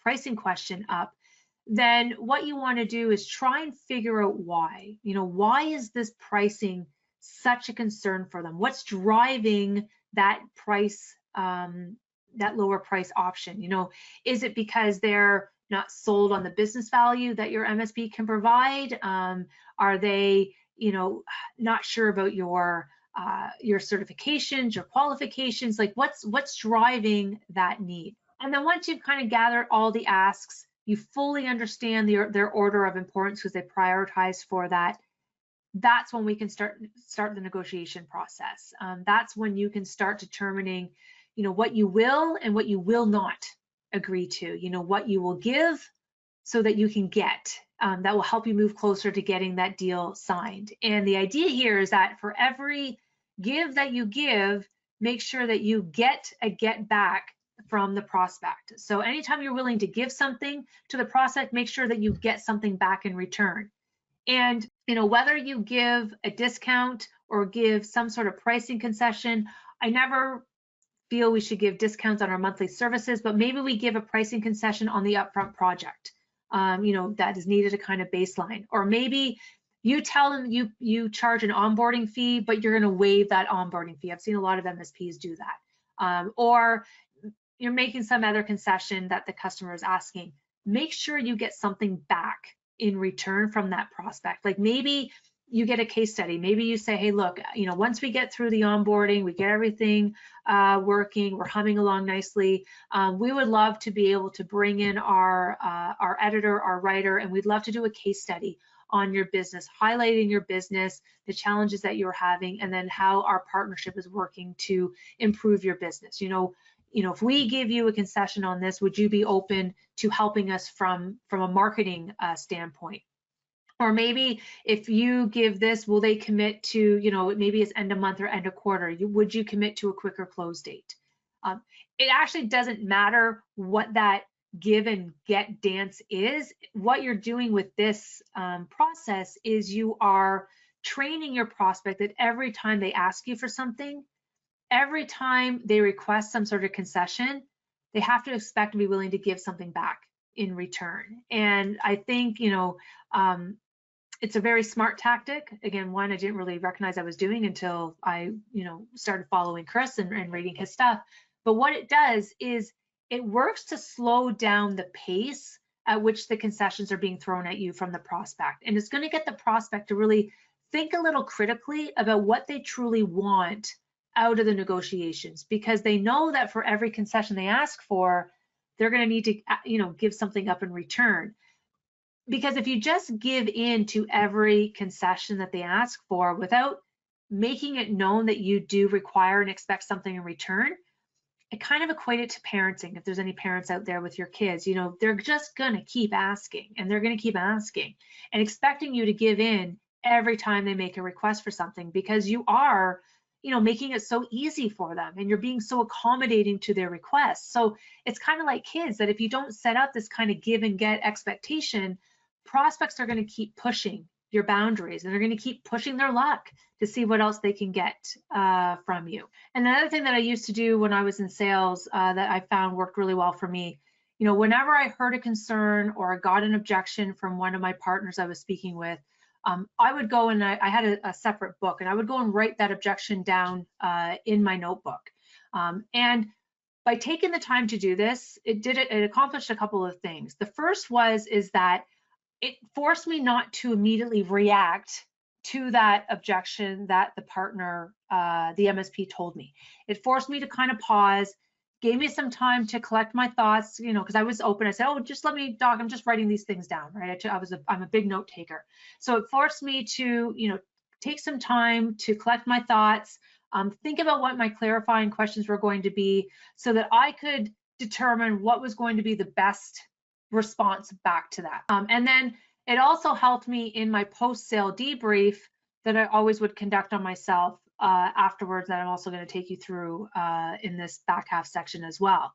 pricing question up, then what you want to do is try and figure out why. Why is this pricing such a concern for them? What's driving that price, that lower price option? Is it because they're not sold on the business value that your MSP can provide? Are they, not sure about your certifications, your qualifications? Like what's driving that need? And then once you've kind of gathered all the asks, you fully understand their order of importance because they prioritize for that. That's when we can start the negotiation process. That's when you can start determining, what you will and what you will not agree to, what you will give so that you can get, that will help you move closer to getting that deal signed. And the idea here is that for every give that you give, make sure that you get a get back from the prospect. So anytime you're willing to give something to the prospect, make sure that you get something back in return. And whether you give a discount or give some sort of pricing concession, I never feel we should give discounts on our monthly services, but maybe we give a pricing concession on the upfront project, that is needed a kind of baseline. Or maybe you tell them you charge an onboarding fee, but you're going to waive that onboarding fee. I've seen a lot of MSPs do that. Or you're making some other concession that the customer is asking. Make sure you get something back in return from that prospect. Like maybe you get a case study. Maybe you say, hey, look, once we get through the onboarding, we get everything working, we're humming along nicely. We would love to be able to bring in our editor, our writer, and we'd love to do a case study on your business, highlighting your business, the challenges that you're having, and then how our partnership is working to improve your business. If we give you a concession on this, would you be open to helping us from a marketing standpoint? Or maybe if you give this, will they commit to, maybe it's end of month or end of quarter, would you commit to a quicker close date? It actually doesn't matter what that give and get dance is. What you're doing with this process is you are training your prospect that every time they ask you for something, every time they request some sort of concession, they have to expect to be willing to give something back in return. And I think, It's a very smart tactic. Again, one I didn't really recognize I was doing until I, started following Chris and reading his stuff. But what it does is it works to slow down the pace at which the concessions are being thrown at you from the prospect. And it's going to get the prospect to really think a little critically about what they truly want out of the negotiations, because they know that for every concession they ask for, they're going to need to, give something up in return. Because if you just give in to every concession that they ask for without making it known that you do require and expect something in return, it kind of equate it to parenting. If there's any parents out there with your kids, they're just going to keep asking and they're going to keep asking and expecting you to give in every time they make a request for something, because you are, making it so easy for them and you're being so accommodating to their requests. So it's kind of like kids, that if you don't set up this kind of give and get expectation, prospects are going to keep pushing your boundaries and they're going to keep pushing their luck to see what else they can get from you. And another thing that I used to do when I was in sales that I found worked really well for me, whenever I heard a concern or I got an objection from one of my partners I was speaking with, I would go and I had a separate book, and I would go and write that objection down in my notebook. And by taking the time to do this, it accomplished a couple of things. The first is that it forced me not to immediately react to that objection that the partner, the MSP, told me. It forced me to kind of pause, gave me some time to collect my thoughts, because I was open. I said, oh, just let me, Doc, I'm just writing these things down, right? I'm a big note taker. So it forced me to, take some time to collect my thoughts, think about what my clarifying questions were going to be, so that I could determine what was going to be the best response back to that. And then it also helped me in my post-sale debrief that I always would conduct on myself afterwards, that I'm also going to take you through in this back half section as well.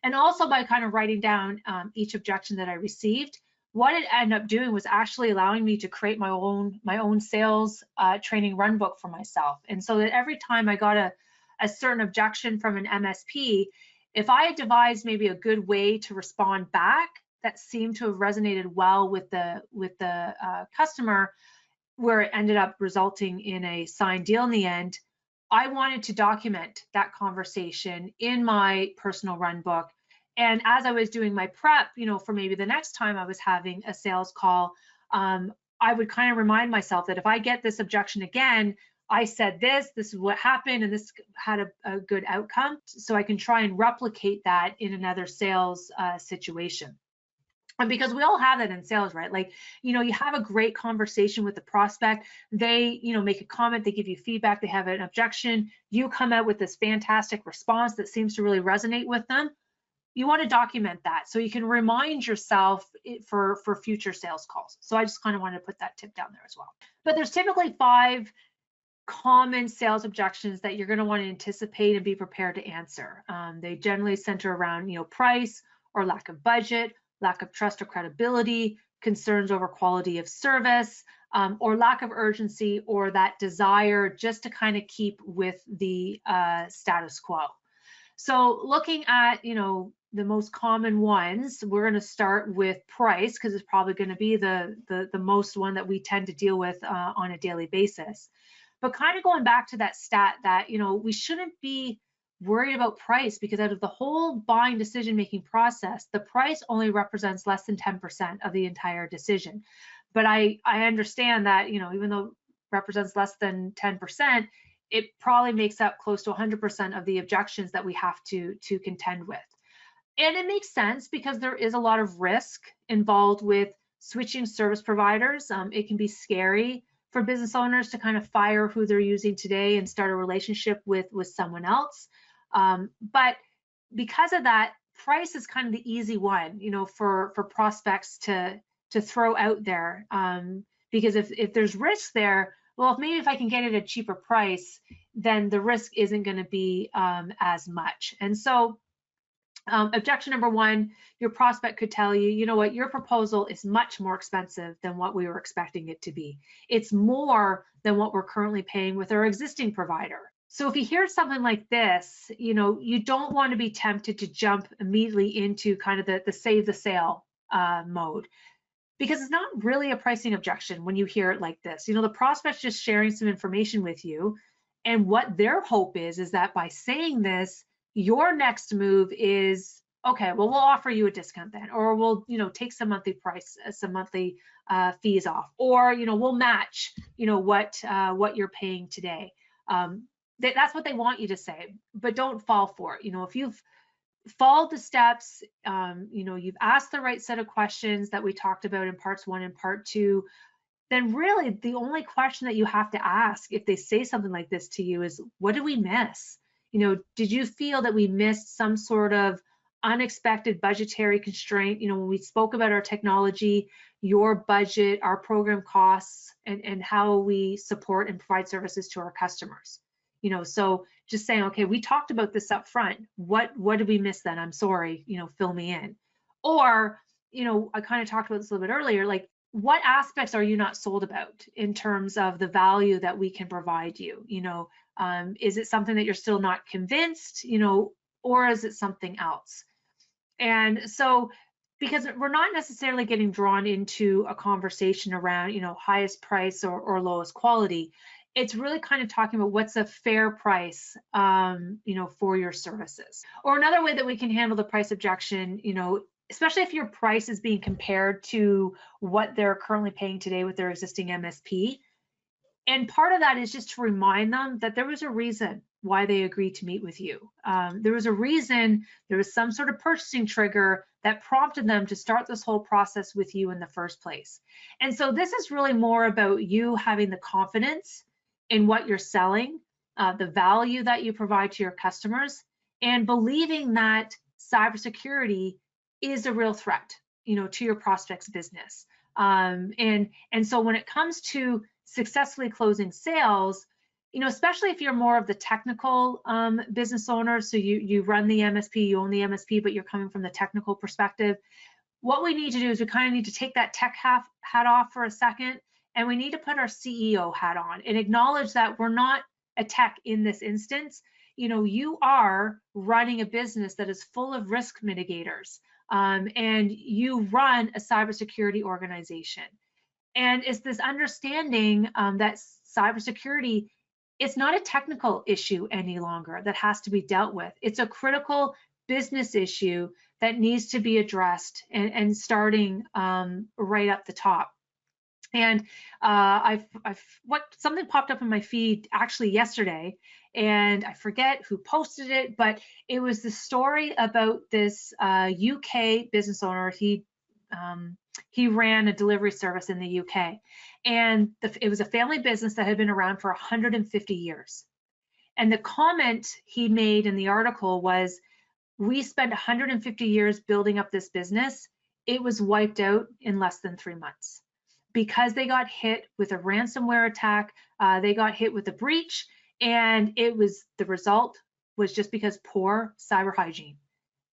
And also by kind of writing down each objection that I received, what it ended up doing was actually allowing me to create my own sales training run book for myself. And so that every time I got a certain objection from an MSP, if I had devised maybe a good way to respond back that seemed to have resonated well with the customer, where it ended up resulting in a signed deal in the end, I wanted to document that conversation in my personal run book. And as I was doing my prep, for maybe the next time I was having a sales call, I would kind of remind myself that if I get this objection again, I said this is what happened, and this had a good outcome. So I can try and replicate that in another sales situation. And because we all have that in sales, right? Like, you have a great conversation with the prospect. They, make a comment, they give you feedback, they have an objection. You come out with this fantastic response that seems to really resonate with them. You want to document that so you can remind yourself for future sales calls. So I just kind of wanted to put that tip down there as well. But there's typically 5 common sales objections that you're going to want to anticipate and be prepared to answer. They generally center around, price or lack of budget, lack of trust or credibility, concerns over quality of service, or lack of urgency, or that desire just to kind of keep with the status quo. So looking at, the most common ones, we're going to start with price, because it's probably going to be the most one that we tend to deal with on a daily basis. But kind of going back to that stat that, we shouldn't be worried about price, because out of the whole buying decision-making process, the price only represents less than 10% of the entire decision. But I understand that, even though it represents less than 10%, it probably makes up close to 100% of the objections that we have to contend with. And it makes sense, because there is a lot of risk involved with switching service providers. It can be scary for business owners to kind of fire who they're using today and start a relationship with someone else. But because of that, price is kind of the easy one, for prospects to throw out there. Because if there's risk there, well, maybe if I can get it at a cheaper price, then the risk isn't going to be as much. And so objection number 1, your prospect could tell you, you know what, your proposal is much more expensive than what we were expecting it to be. It's more than what we're currently paying with our existing provider. So if you hear something like this, you don't want to be tempted to jump immediately into kind of the save the sale mode. because it's not really a pricing objection when you hear it like this. You know, the prospect's just sharing some information with you, and what their hope is that by saying this, your next move is, okay, well, we'll offer you a discount then, or we'll, you know, take some monthly fees off, or, you know, we'll match, you know, what you're paying today. That's what they want you to say, but don't fall for it. You know, if you've followed the steps, you know, you've asked the right set of questions that we talked about in parts 1 and part 2, then really the only question that you have to ask if they say something like this to you is, what did we miss? You know, did you feel that we missed some sort of unexpected budgetary constraint? You know, when we spoke about our technology, your budget, our program costs, and how we support and provide services to our customers. You know, so just saying, okay, we talked about this up front. What did we miss then? I'm sorry, you know, fill me in. Or, you know, I kind of talked about this a little bit earlier, like, what aspects are you not sold about in terms of the value that we can provide you? You know, is it something that you're still not convinced, you know, or is it something else? And so, because we're not necessarily getting drawn into a conversation around, you know, highest price or lowest quality, it's really kind of talking about what's a fair price, you know, for your services. Or another way that we can handle the price objection, you know, especially if your price is being compared to what they're currently paying today with their existing MSP. And part of that is just to remind them that there was a reason why they agreed to meet with you. There was a reason, there was some sort of purchasing trigger that prompted them to start this whole process with you in the first place. And so this is really more about you having the confidence in what you're selling, the value that you provide to your customers, and believing that cybersecurity is a real threat, you know, to your prospect's business. And so when it comes to successfully closing sales, you know, especially if you're more of the technical business owner, so you run the MSP, you own the MSP, but you're coming from the technical perspective, what we need to do is we kind of need to take that tech hat off for a second, and we need to put our CEO hat on and acknowledge that we're not a tech in this instance. You know, you are running a business that is full of risk mitigators, and you run a cybersecurity organization. And it's this understanding that cybersecurity, it's not a technical issue any longer that has to be dealt with. It's a critical business issue that needs to be addressed, and starting right up the top. And something popped up in my feed actually yesterday, and I forget who posted it, but it was the story about this UK business owner. He ran a delivery service in the UK, and it was a family business that had been around for 150 years. And the comment he made in the article was, we spent 150 years building up this business. It was wiped out in less than 3 months because they got hit with a ransomware attack. They got hit with a breach, and the result was just because poor cyber hygiene.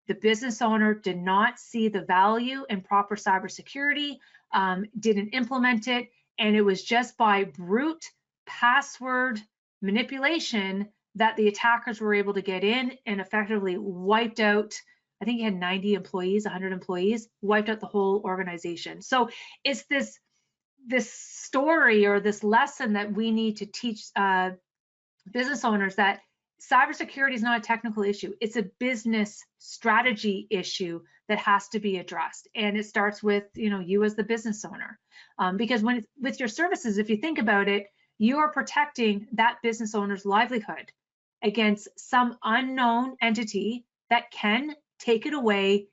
The business owner did not see the value in proper cybersecurity, didn't implement it, and it was just by brute password manipulation that the attackers were able to get in and effectively wiped out, I think he had 90 employees, 100 employees, wiped out the whole organization. So it's this story or this lesson that we need to teach business owners, that cybersecurity is not a technical issue. It's a business strategy issue that has to be addressed. And it starts with, you know, you as the business owner. Because with your services, if you think about it, you are protecting that business owner's livelihood against some unknown entity that can take it away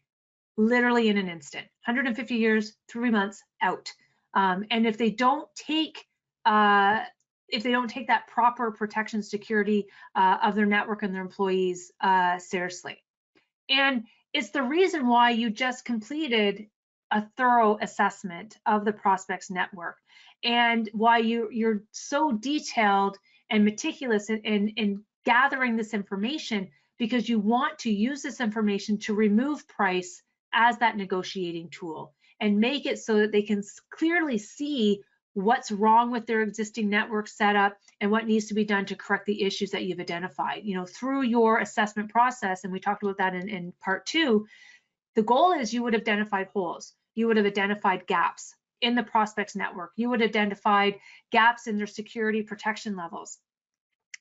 literally in an instant. 150 years, 3 months, out. And if they don't take that proper protection security of their network and their employees seriously. And it's the reason why you just completed a thorough assessment of the prospect's network, and why you're so detailed and meticulous in gathering this information, because you want to use this information to remove price as that negotiating tool and make it so that they can clearly see what's wrong with their existing network setup and what needs to be done to correct the issues that you've identified. You know, through your assessment process, and we talked about that in part 2, the goal is you would have identified holes, you would have identified gaps, in the prospect's network. You would identify gaps in their security protection levels.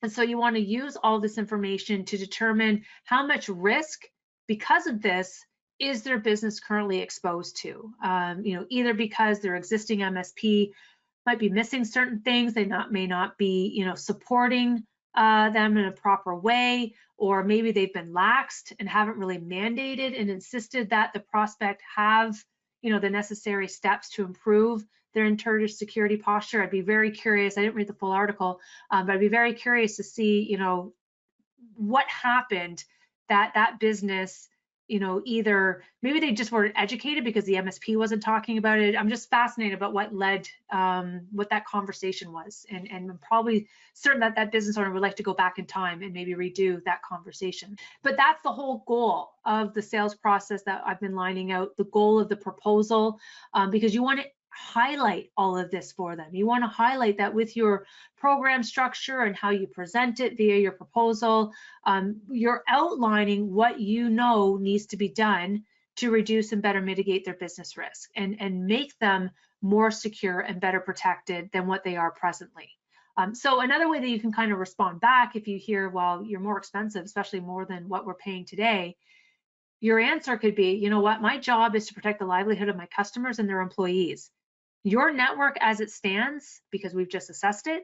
And so you want to use all this information to determine how much risk, because of this, is their business currently exposed to. Either because their existing MSP might be missing certain things, they may not be, supporting them in a proper way, or maybe they've been laxed and haven't really mandated and insisted that the prospect have, the necessary steps to improve their internal security posture. I'd be very curious. I didn't read the full article, but I'd be very curious to see, what happened that business, either maybe they just weren't educated because the MSP wasn't talking about it. I'm just fascinated about what led, what that conversation was, and I'm probably certain that that business owner would like to go back in time and maybe redo that conversation. But that's the whole goal of the sales process that I've been lining out, the goal of the proposal, because you want to highlight all of this for them. You want to highlight that with your program structure and how you present it via your proposal, you're outlining what needs to be done to reduce and better mitigate their business risk and make them more secure and better protected than what they are presently. So another way that you can kind of respond back if you hear, well, you're more expensive, especially more than what we're paying today, your answer could be, you know what, my job is to protect the livelihood of my customers and their employees. Your network as it stands, because we've just assessed it,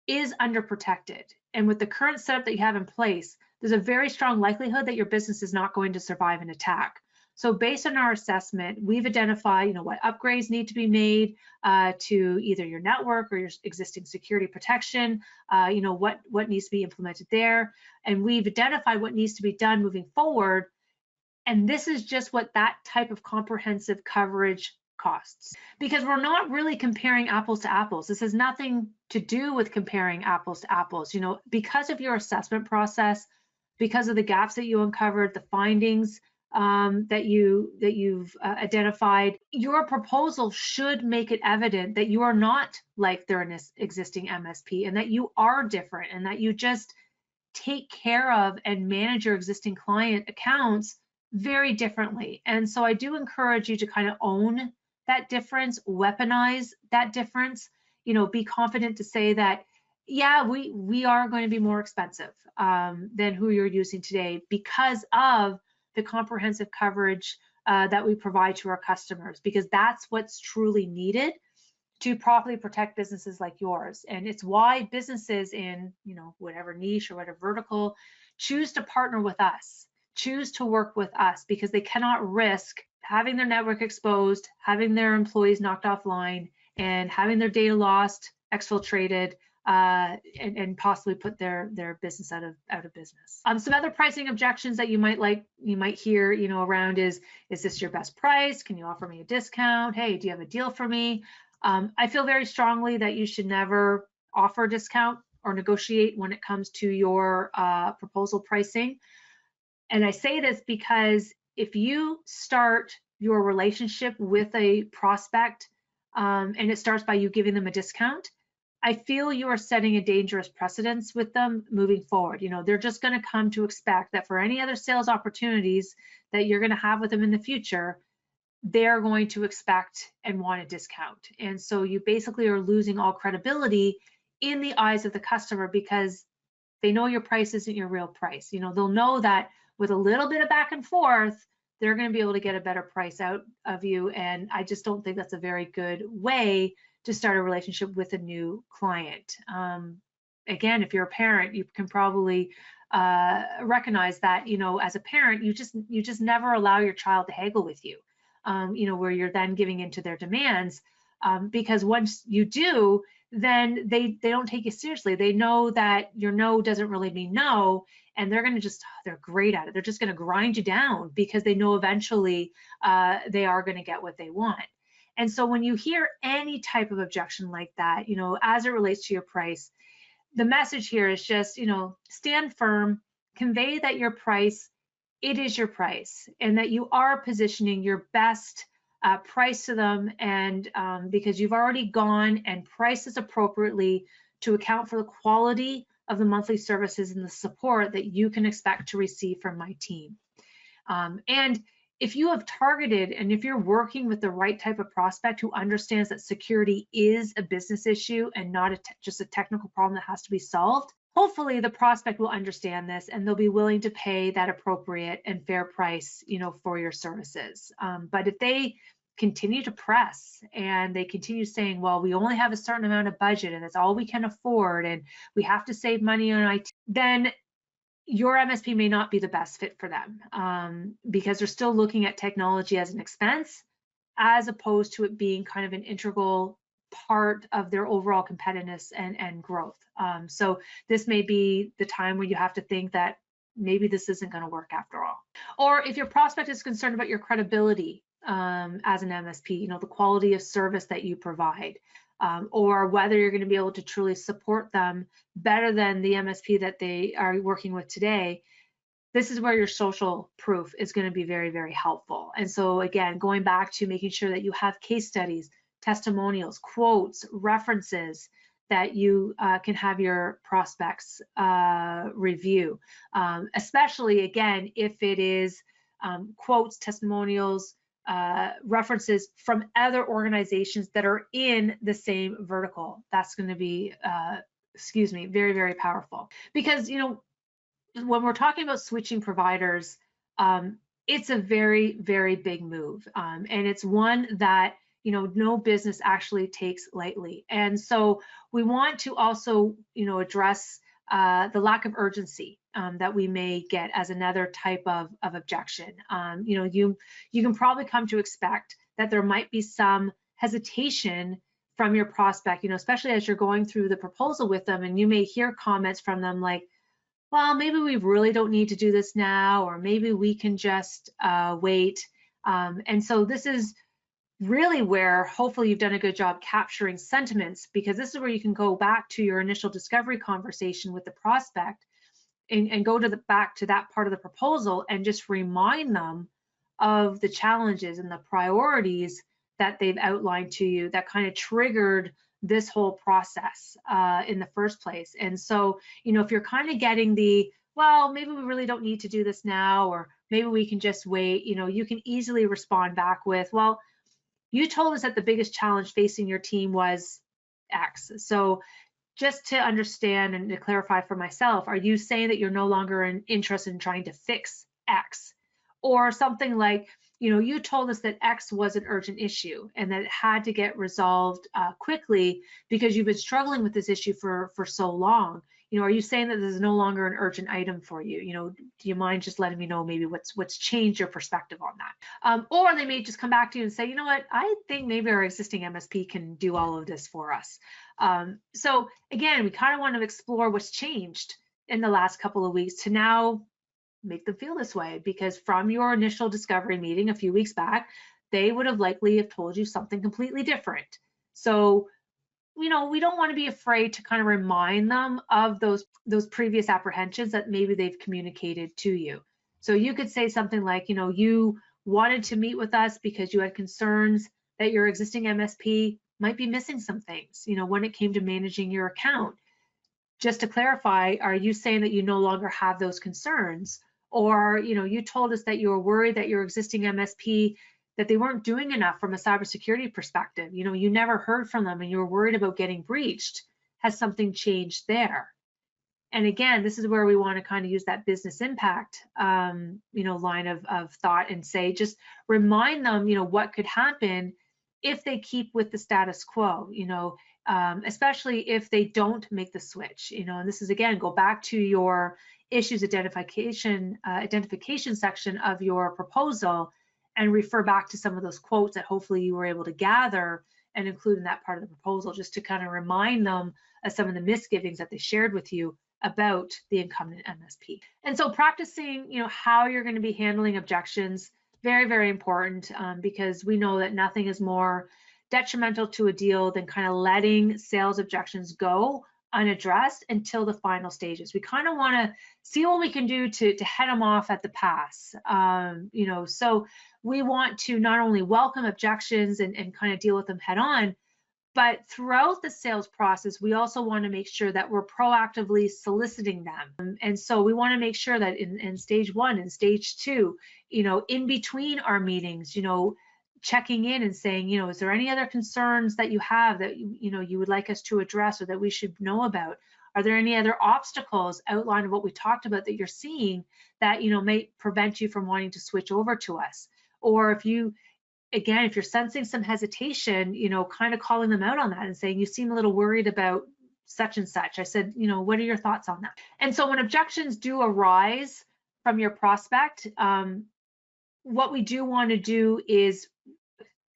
is underprotected. And with the current setup that you have in place, there's a very strong likelihood that your business is not going to survive an attack. So based on our assessment, we've identified, what upgrades need to be made to either your network or your existing security protection, what needs to be implemented there. And we've identified what needs to be done moving forward. And this is just what that type of comprehensive coverage costs, because we're not really comparing apples to apples. This has nothing to do with comparing apples to apples. Because of your assessment process, because of the gaps that you uncovered, the findings that you've identified, your proposal should make it evident that you are not like their existing MSP, and that you are different, and that you just take care of and manage your existing client accounts very differently. And so I do encourage you to kind of own that difference, weaponize that difference, be confident to say that, yeah, we are going to be more expensive than who you're using today because of the comprehensive coverage that we provide to our customers, because that's what's truly needed to properly protect businesses like yours. And it's why businesses in, whatever niche or whatever vertical choose to partner with us, choose to work with us, because they cannot risk having their network exposed, having their employees knocked offline, and having their data lost, exfiltrated, and possibly put their business out of business. Some other pricing objections that you might hear, around is this your best price? Can you offer me a discount? Hey, do you have a deal for me? I feel very strongly that you should never offer a discount or negotiate when it comes to your proposal pricing. And I say this because if you start your relationship with a prospect and it starts by you giving them a discount, I feel you are setting a dangerous precedence with them moving forward. They're just going to come to expect that for any other sales opportunities that you're going to have with them in the future, they're going to expect and want a discount. And so you basically are losing all credibility in the eyes of the customer, because they know your price isn't your real price. They'll know that with a little bit of back and forth, they're going to be able to get a better price out of you. And I just don't think that's a very good way to start a relationship with a new client. Again, if you're a parent, you can probably recognize that, as a parent, you just never allow your child to haggle with you, where you're then giving into their demands, because once you do, then they don't take you seriously. They know that your no doesn't really mean no, and they're great at it. They're just going to grind you down because they know eventually they are going to get what they want. And so when you hear any type of objection like that, as it relates to your price, the message here is just, stand firm, convey that your price, it is your price, and that you are positioning your best price to them, and because you've already gone and priced this appropriately to account for the quality of the monthly services and the support that you can expect to receive from my team. And if you have targeted and if you're working with the right type of prospect who understands that security is a business issue and not just a technical problem that has to be solved, hopefully the prospect will understand this and they'll be willing to pay that appropriate and fair price, for your services. But if they continue to press and they continue saying, well, we only have a certain amount of budget and that's all we can afford and we have to save money on IT, then your MSP may not be the best fit for them, because they're still looking at technology as an expense as opposed to it being kind of an integral part of their overall competitiveness and growth. So this may be the time where you have to think that maybe this isn't going to work after all. Or if your prospect is concerned about your credibility as an MSP, the quality of service that you provide, or whether you're going to be able to truly support them better than the MSP that they are working with today, this is where your social proof is going to be very, very helpful. And so again, going back to making sure that you have case studies, testimonials, quotes, references that you can have your prospects review, especially again, if it is quotes, testimonials, references from other organizations that are in the same vertical. That's going to be, very, very powerful. Because, when we're talking about switching providers, it's a very, very big move. And it's one that, no business actually takes lightly. And so we want to also, address the lack of urgency that we may get as another type of objection. You can probably come to expect that there might be some hesitation from your prospect, especially as you're going through the proposal with them, and you may hear comments from them like, well, maybe we really don't need to do this now, or maybe we can just wait. And so this is really where hopefully you've done a good job capturing sentiments, because this is where you can go back to your initial discovery conversation with the prospect and go back to that part of the proposal and just remind them of the challenges and the priorities that they've outlined to you that kind of triggered this whole process in the first place. And so, if you're kind of getting the, well, maybe we really don't need to do this now, or maybe we can just wait, you can easily respond back with, well, you told us that the biggest challenge facing your team was X. So just to understand and to clarify for myself, are you saying that you're no longer interested in trying to fix X? Or something like, you told us that X was an urgent issue and that it had to get resolved quickly because you've been struggling with this issue for so long. Are you saying that this is no longer an urgent item for you? Do you mind just letting me know maybe what's changed your perspective on that? Or they may just come back to you and say, you know what, I think maybe our existing MSP can do all of this for us. So again, we kind of want to explore what's changed in the last couple of weeks to now make them feel this way, because from your initial discovery meeting a few weeks back, they would have likely have told you something completely different. So, we don't want to be afraid to kind of remind them of those previous apprehensions that maybe they've communicated to you. So you could say something like, you wanted to meet with us because you had concerns that your existing MSP might be missing some things, when it came to managing your account. Just to clarify, are you saying that you no longer have those concerns? Or, you told us that you were worried that your existing MSP, that they weren't doing enough from a cybersecurity perspective. You never heard from them and you were worried about getting breached. Has something changed there? And again, this is where we want to kind of use that business impact, line of thought and say, just remind them, what could happen if they keep with the status quo, especially if they don't make the switch, and this is, again, go back to your issues identification section of your proposal and refer back to some of those quotes that hopefully you were able to gather and include in that part of the proposal, just to kind of remind them of some of the misgivings that they shared with you about the incumbent MSP. And so practicing, how you're going to be handling objections, very, very important, because we know that nothing is more detrimental to a deal than kind of letting sales objections go unaddressed until the final stages. We kind of want to see what we can do to head them off at the pass. So we want to not only welcome objections and kind of deal with them head on, But throughout the sales process, we also want to make sure that we're proactively soliciting them. And so we want to make sure that in stage 1 and stage 2, in between our meetings, checking in and saying, is there any other concerns that you have that, you would like us to address or that we should know about? Are there any other obstacles outlined of what we talked about that you're seeing that, may prevent you from wanting to switch over to us? Or if you're sensing some hesitation, kind of calling them out on that and saying, you seem a little worried about such and such. I said, what are your thoughts on that? And so when objections do arise from your prospect, what we do want to do is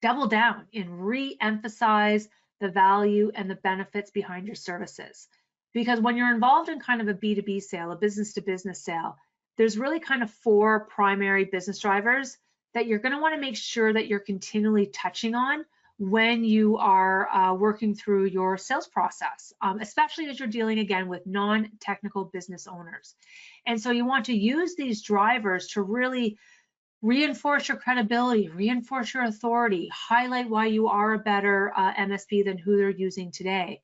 double down and re-emphasize the value and the benefits behind your services. Because when you're involved in kind of a B2B sale, a business to business sale, there's really kind of 4 primary business drivers that you're going to want to make sure that you're continually touching on when you are working through your sales process, especially as you're dealing again with non-technical business owners. And so you want to use these drivers to really reinforce your credibility, reinforce your authority, highlight why you are a better MSP than who they're using today.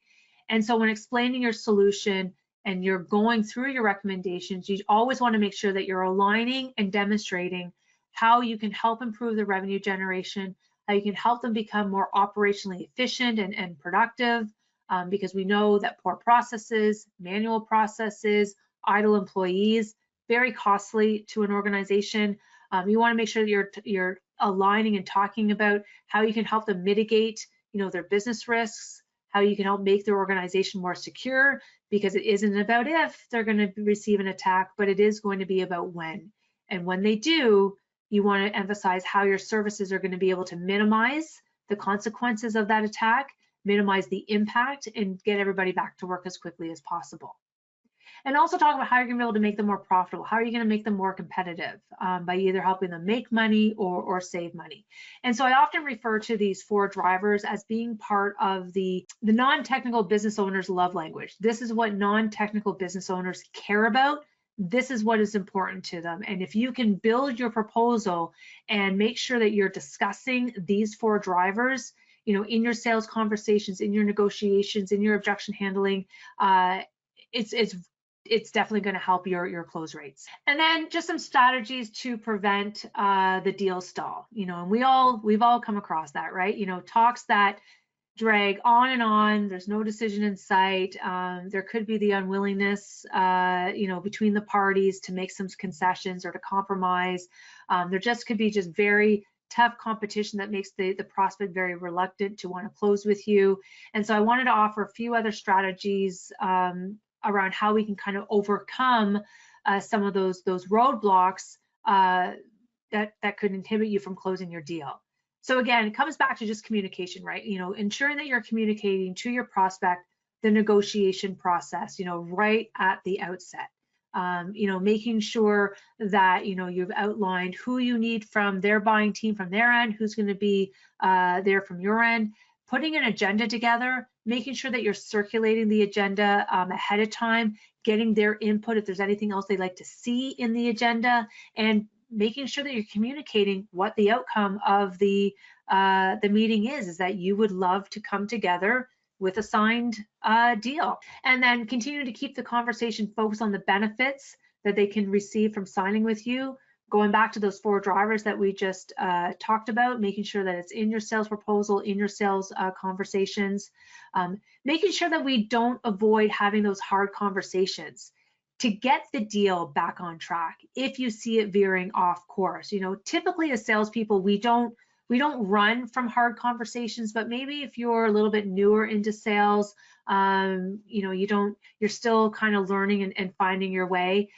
And so when explaining your solution and you're going through your recommendations, you always want to make sure that you're aligning and demonstrating how you can help improve the revenue generation, how you can help them become more operationally efficient and productive, because we know that poor processes, manual processes, idle employees, very costly to an organization. You want to make sure that you're aligning and talking about how you can help them mitigate, their business risks, how you can help make their organization more secure, because it isn't about if they're going to receive an attack, but it is going to be about when. And when they do, you want to emphasize how your services are going to be able to minimize the consequences of that attack, minimize the impact, and get everybody back to work as quickly as possible. And also talk about how you're going to be able to make them more profitable. How are you going to make them more competitive by either helping them make money or save money? And so I often refer to these 4 drivers as being part of the non-technical business owner's love language. This is what non-technical business owners care about. This is what is important to them. And if you can build your proposal and make sure that you're discussing these 4 drivers, in your sales conversations, in your negotiations, in your objection handling, it's definitely going to help your close rates. And then just some strategies to prevent the deal stall. And we've all come across that, right? Talks that drag on and on. There's no decision in sight. There could be the unwillingness, between the parties to make some concessions or to compromise. There just could be just very tough competition that makes the prospect very reluctant to want to close with you. And so I wanted to offer a few other strategies around how we can kind of overcome some of those roadblocks that could inhibit you from closing your deal. So again, it comes back to just communication, right? Ensuring that you're communicating to your prospect the negotiation process, right at the outset. Making sure that, you've outlined who you need from their buying team from their end, who's going to be there from your end, putting an agenda together, making sure that you're circulating the agenda ahead of time, getting their input if there's anything else they'd like to see in the agenda, and making sure that you're communicating what the outcome of the meeting is that you would love to come together with a signed deal. And then continue to keep the conversation focused on the benefits that they can receive from signing with you. Going back to those 4 drivers that we just talked about, making sure that it's in your sales proposal, in your sales conversations, making sure that we don't avoid having those hard conversations to get the deal back on track if you see it veering off course. Typically as salespeople, we don't run from hard conversations, but maybe if you're a little bit newer into sales, you're still kind of learning and finding your way.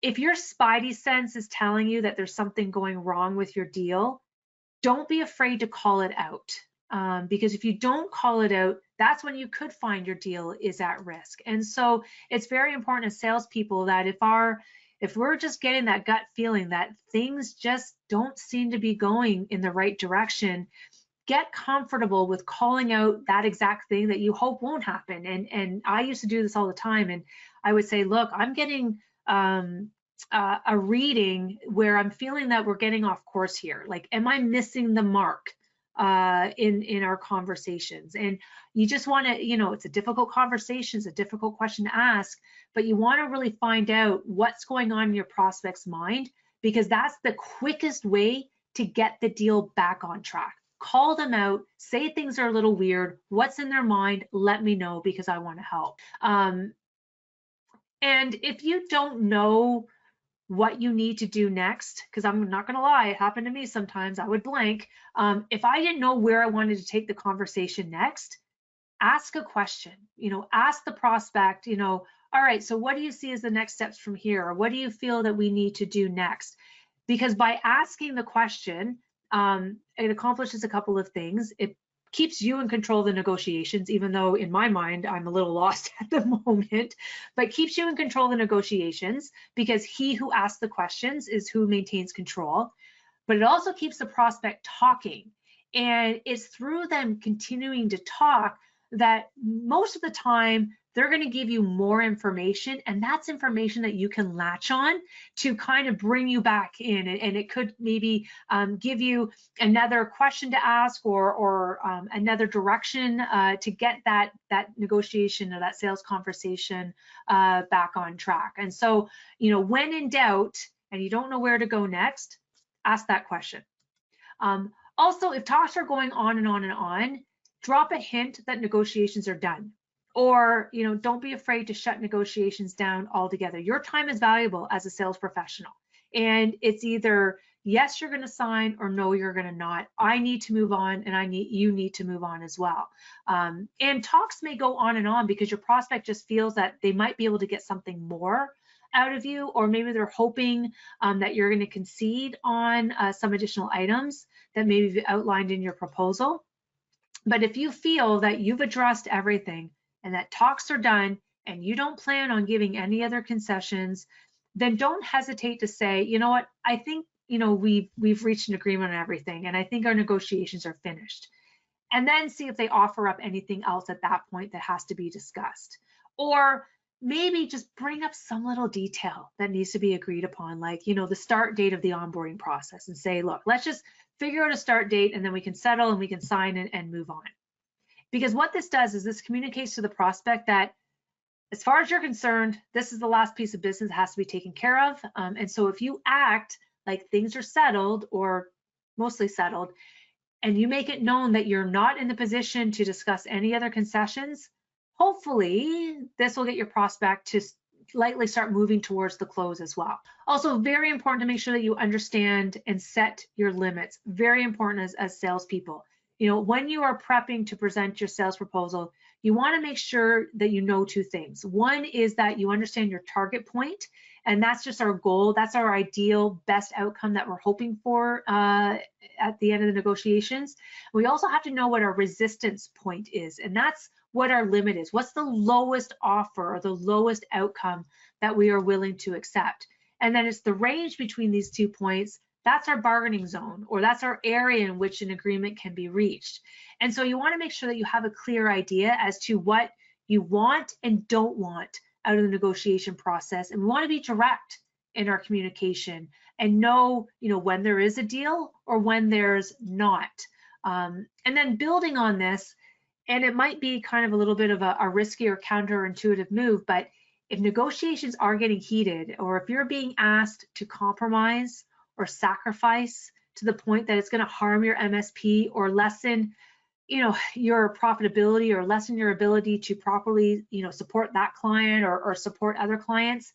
If your spidey sense is telling you that there's something going wrong with your deal, don't be afraid to call it out. Because if you don't call it out, that's when you could find your deal is at risk. And so it's very important as salespeople that if we're just getting that gut feeling that things just don't seem to be going in the right direction, get comfortable with calling out that exact thing that you hope won't happen. And I used to do this all the time, and I would say, look, I'm getting a reading where I'm feeling that we're getting off course here. Like, am I missing the mark in our conversations. And you just want to, it's a difficult conversation, it's a difficult question to ask, but you want to really find out what's going on in your prospect's mind, because that's the quickest way to get the deal back on track. Call them out, say things are a little weird, what's in their mind, let me know, because I want to help. And if you don't know what you need to do next, because I'm not going to lie, it happened to me sometimes, I would blank. If I didn't know where I wanted to take the conversation next, ask a question, ask the prospect, all right, so what do you see as the next steps from here? Or what do you feel that we need to do next? Because by asking the question, it accomplishes a couple of things. It keeps you in control of the negotiations, even though in my mind, I'm a little lost at the moment, but keeps you in control of the negotiations, because he who asks the questions is who maintains control. But it also keeps the prospect talking. And it's through them continuing to talk that most of the time they're going to give you more information, and that's information that you can latch on to kind of bring you back in, and it could maybe give you another question to ask, or another direction to get that negotiation or that sales conversation back on track. And so, when in doubt and you don't know where to go next, ask that question. Also, if talks are going on and on and on, drop a hint that negotiations are done. Or, don't be afraid to shut negotiations down altogether. Your time is valuable as a sales professional. And it's either yes, you're going to sign, or no, you're going to not. I need to move on, and you need to move on as well. And talks may go on and on because your prospect just feels that they might be able to get something more out of you, or maybe they're hoping that you're going to concede on some additional items that may be outlined in your proposal. But if you feel that you've addressed everything and that talks are done and you don't plan on giving any other concessions, then don't hesitate to say, you know what, I think, we've reached an agreement on everything, and I think our negotiations are finished. And then see if they offer up anything else at that point that has to be discussed. Or maybe just bring up some little detail that needs to be agreed upon, like, the start date of the onboarding process, and say, look, let's just figure out a start date, and then we can settle and we can sign and move on. Because what this does is this communicates to the prospect that, as far as you're concerned, this is the last piece of business that has to be taken care of. And so if you act like things are settled, or mostly settled, and you make it known that you're not in the position to discuss any other concessions, hopefully this will get your prospect to likely start moving towards the close as well. Also, very important to make sure that you understand and set your limits. Very important as salespeople. When you are prepping to present your sales proposal, you want to make sure that you know two things. One is that you understand your target point, and that's just our goal. That's our ideal best outcome that we're hoping for at the end of the negotiations. We also have to know what our resistance point is, and that's what our limit is. What's the lowest offer or the lowest outcome that we are willing to accept? And then it's the range between these 2 points. That's our bargaining zone, or that's our area in which an agreement can be reached. And so you want to make sure that you have a clear idea as to what you want and don't want out of the negotiation process. And we want to be direct in our communication and know, when there is a deal or when there's not. And then building on this, and it might be kind of a little bit of a risky or counterintuitive move, but if negotiations are getting heated, or if you're being asked to compromise or sacrifice to the point that it's going to harm your MSP or lessen, your profitability, or lessen your ability to properly, support that client or support other clients,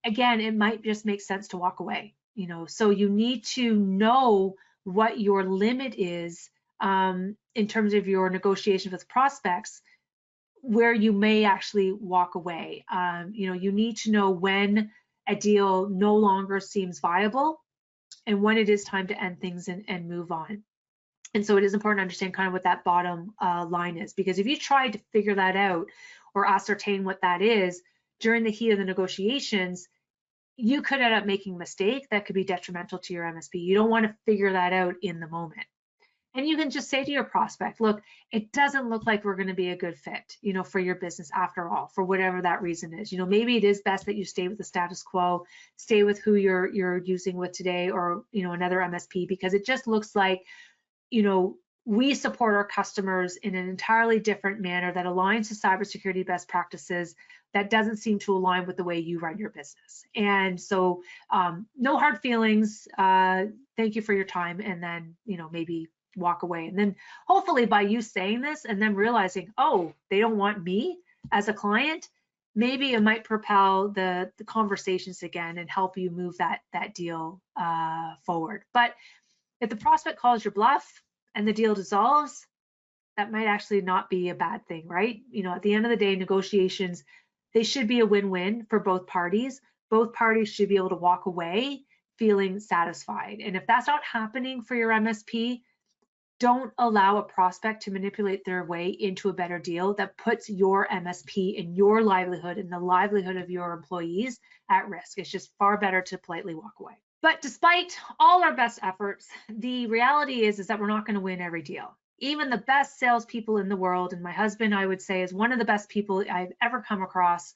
again, it might just make sense to walk away. So you need to know what your limit is in terms of your negotiations with prospects, where you may actually walk away. You need to know when a deal no longer seems viable and when it is time to end things and move on. And so it is important to understand kind of what that bottom line is, because if you try to figure that out or ascertain what that is during the heat of the negotiations, you could end up making a mistake that could be detrimental to your MSP. You don't want to figure that out in the moment. And you can just say to your prospect, look, it doesn't look like we're going to be a good fit, for your business after all, for whatever that reason is. Maybe it is best that you stay with the status quo, stay with who you're using with today, or, another MSP, because it just looks like, we support our customers in an entirely different manner that aligns to cybersecurity best practices that doesn't seem to align with the way you run your business. And so no hard feelings. Thank you for your time. And then, maybe walk away. And then hopefully by you saying this and then realizing, oh, they don't want me as a client, maybe it might propel the conversations again and help you move that deal forward. But if the prospect calls your bluff and the deal dissolves, that might actually not be a bad thing, right? At the end of the day, negotiations, they should be a win-win for both parties. Both parties should be able to walk away feeling satisfied. And if that's not happening for your MSP, don't allow a prospect to manipulate their way into a better deal that puts your MSP and your livelihood and the livelihood of your employees at risk. It's just far better to politely walk away. But despite all our best efforts, the reality is that we're not going to win every deal. Even the best salespeople in the world, and my husband, I would say, is one of the best people I've ever come across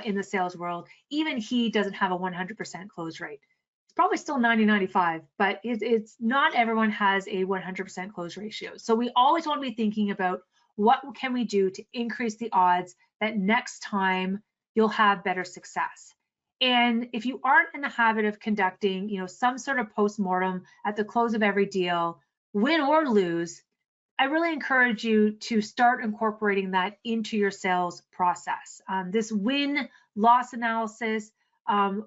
in the sales world. Even he doesn't have a 100% close rate. It's probably still 90-95, but it's not everyone has a 100% close ratio. So we always want to be thinking about what can we do to increase the odds that next time you'll have better success. And if you aren't in the habit of conducting, some sort of post-mortem at the close of every deal, win or lose, I really encourage you to start incorporating that into your sales process. This win-loss analysis,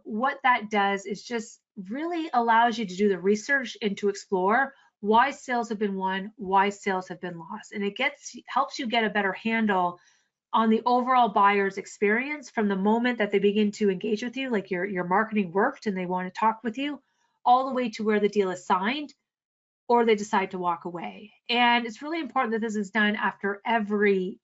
what that does is just really allows you to do the research and to explore why sales have been won, why sales have been lost. And it helps you get a better handle on the overall buyer's experience from the moment that they begin to engage with you, like your marketing worked and they want to talk with you, all the way to where the deal is signed or they decide to walk away. And it's really important that this is done after every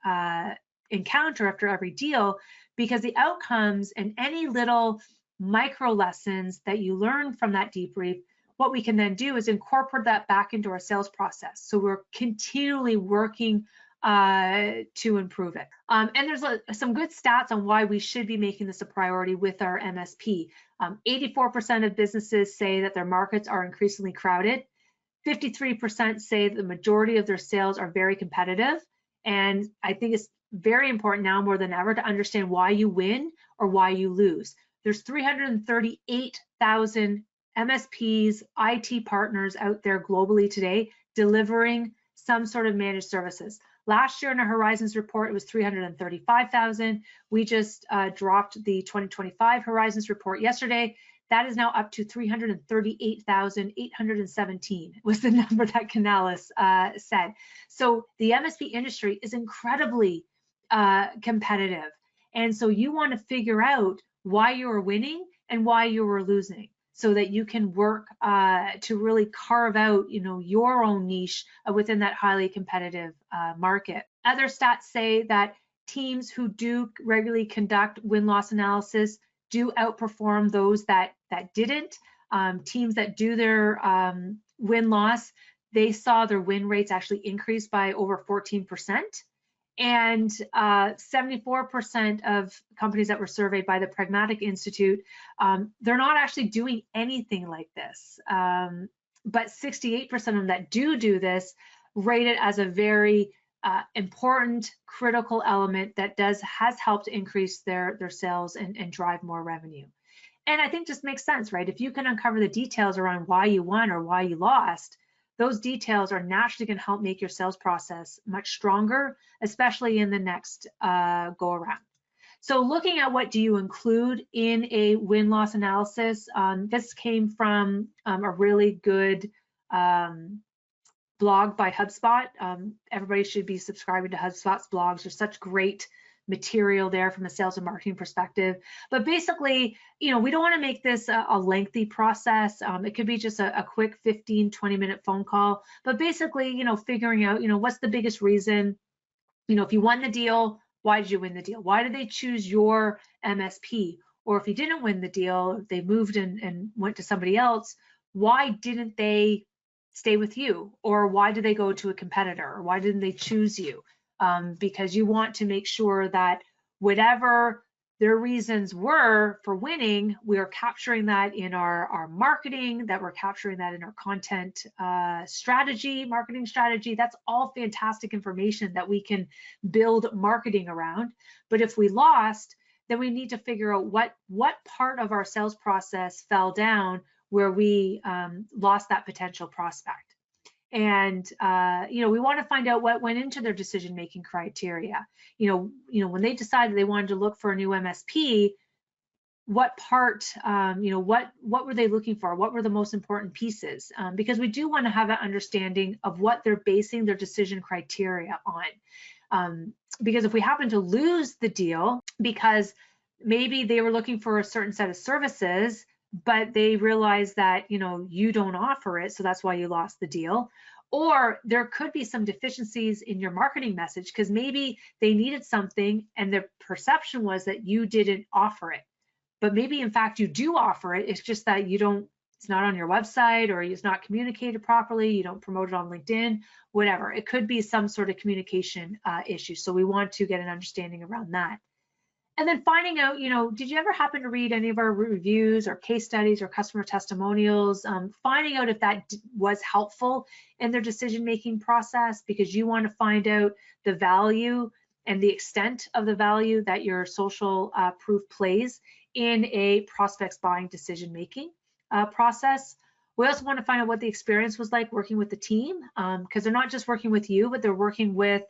encounter, after every deal, because the outcomes and any little micro lessons that you learn from that debrief, what we can then do is incorporate that back into our sales process. So we're continually working to improve it. And there's some good stats on why we should be making this a priority with our MSP. 84% of businesses say that their markets are increasingly crowded. 53% say the majority of their sales are very competitive. And I think it's very important now more than ever to understand why you win or why you lose. There's 338,000 MSPs, IT partners out there globally today delivering some sort of managed services. Last year in our Horizons report, it was 335,000. We just dropped the 2025 Horizons report yesterday. That is now up to 338,817 was the number that Canalys said. So the MSP industry is incredibly competitive. And so you want to figure out why you are winning and why you are losing, so that you can work to really carve out, your own niche within that highly competitive market. Other stats say that teams who do regularly conduct win-loss analysis do outperform those that didn't. Teams that do their win-loss, they saw their win rates actually increase by over 14%. And 74% of companies that were surveyed by the Pragmatic Institute, they're not actually doing anything like this. But 68% of them that do this rate it as a very important, critical element that has helped increase their sales and drive more revenue. And I think just makes sense, right? If you can uncover the details around why you won or why you lost, those details are naturally going to help make your sales process much stronger, especially in the next go around. So looking at what do you include in a win-loss analysis, this came from a really good blog by HubSpot. Everybody should be subscribing to HubSpot's blogs. There's such great material there from a sales and marketing perspective. But basically, we don't want to make this a lengthy process. It could be just a quick 15-20 minute phone call. But basically, figuring out, what's the biggest reason, if you won the deal, why did you win the deal? Why did they choose your MSP? Or if you didn't win the deal, they moved and went to somebody else, why didn't they stay with you? Or why did they go to a competitor? Or why didn't they choose you? Because you want to make sure that whatever their reasons were for winning, we are capturing that in our marketing, that we're capturing that in our content strategy, marketing strategy. That's all fantastic information that we can build marketing around. But if we lost, then we need to figure out what part of our sales process fell down where we lost that potential prospect. And we want to find out what went into their decision-making criteria. When they decided they wanted to look for a new MSP, what part, what were they looking for? What were the most important pieces? Because we do want to have an understanding of what they're basing their decision criteria on. Because if we happen to lose the deal because maybe they were looking for a certain set of services, but they realize that, you don't offer it, so that's why you lost the deal. Or there could be some deficiencies in your marketing message because maybe they needed something and their perception was that you didn't offer it. But maybe in fact you do offer it, it's just that it's not on your website, or it's not communicated properly, you don't promote it on LinkedIn, whatever. It could be some sort of communication issue. So we want to get an understanding around that. And then finding out, did you ever happen to read any of our reviews or case studies or customer testimonials? Finding out if that was helpful in their decision-making process, because you want to find out the value and the extent of the value that your social proof plays in a prospect's buying decision-making process. We also want to find out what the experience was like working with the team, because they're not just working with you, but they're working with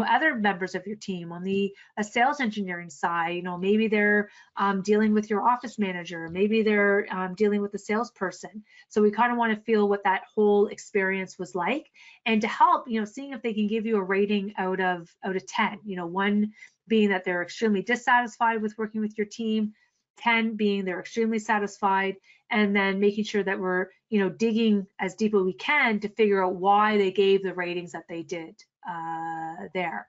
other members of your team on the sales engineering side. Maybe they're dealing with your office manager, maybe they're dealing with the salesperson. So we kind of want to feel what that whole experience was like, and to help, seeing if they can give you a rating out of 10. 1 being that they're extremely dissatisfied with working with your team, 10 being they're extremely satisfied, and then making sure that we're digging as deep as we can to figure out why they gave the ratings that they did there.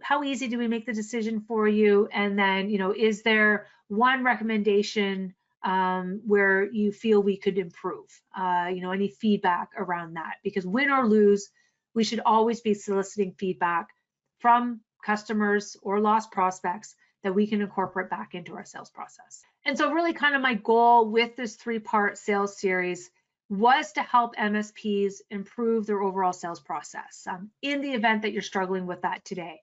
How easy do we make the decision for you? And then, is there one recommendation where you feel we could improve? Any feedback around that? Because win or lose, we should always be soliciting feedback from customers or lost prospects that we can incorporate back into our sales process. And so really kind of my goal with this 3-part sales series was to help MSPs improve their overall sales process in the event that you're struggling with that today.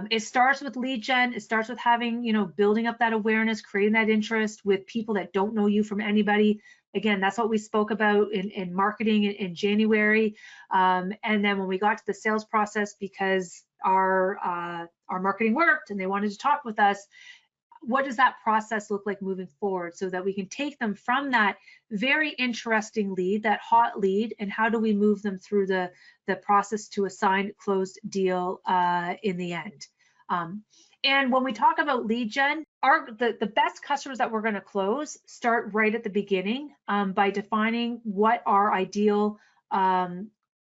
It starts with lead gen. It starts with having, building up that awareness, creating that interest with people that don't know you from anybody. Again, that's what we spoke about in marketing in January. And then when we got to the sales process, because our marketing worked and they wanted to talk with us, what does that process look like moving forward, so that we can take them from that very interesting lead, that hot lead, and how do we move them through the process to a signed, closed deal in the end. And when we talk about lead gen, the best customers that we're going to close start right at the beginning by defining what our ideal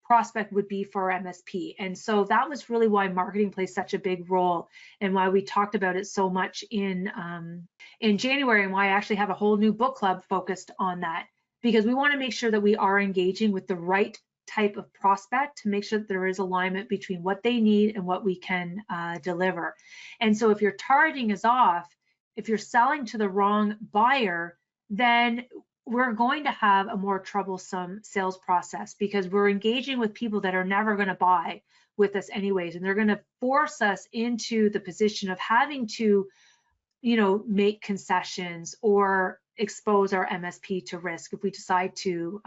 prospect would be for our MSP. And so that was really why marketing plays such a big role, and why we talked about it so much in January, and why I actually have a whole new book club focused on that, because we want to make sure that we are engaging with the right type of prospect to make sure that there is alignment between what they need and what we can deliver. And so if your targeting is off, if you're selling to the wrong buyer, then we're going to have a more troublesome sales process, because we're engaging with people that are never going to buy with us anyways, and they're going to force us into the position of having to, make concessions or expose our MSP to risk if we decide to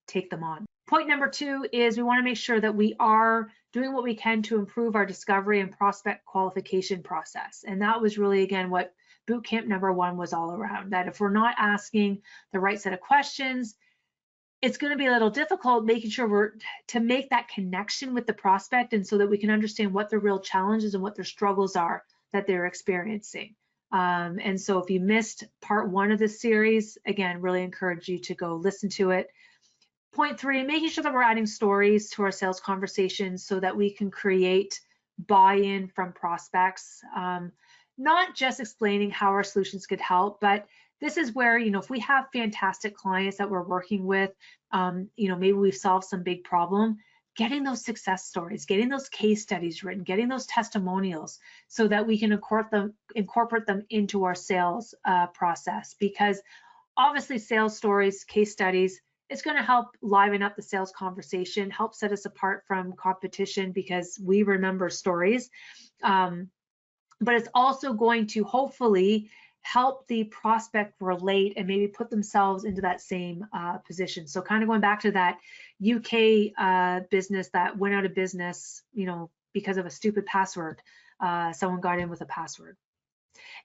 take them on. Point number 2 is we want to make sure that we are doing what we can to improve our discovery and prospect qualification process. And that was really, again, what bootcamp number 1 was all around, that if we're not asking the right set of questions, it's going to be a little difficult making sure to make that connection with the prospect, and so that we can understand what their real challenges and what their struggles are that they're experiencing. And so if you missed part 1 of this series, again, really encourage you to go listen to it. Point 3, making sure that we're adding stories to our sales conversations so that we can create buy-in from prospects. Not just explaining how our solutions could help, but this is where, if we have fantastic clients that we're working with, maybe we've solved some big problem, getting those success stories, getting those case studies written, getting those testimonials so that we can incorporate them into our sales process. Because obviously sales stories, case studies, it's going to help liven up the sales conversation, help set us apart from competition because we remember stories. But it's also going to hopefully help the prospect relate and maybe put themselves into that same position. So kind of going back to that UK business that went out of business, you know, because of a stupid password. Someone got in with a password.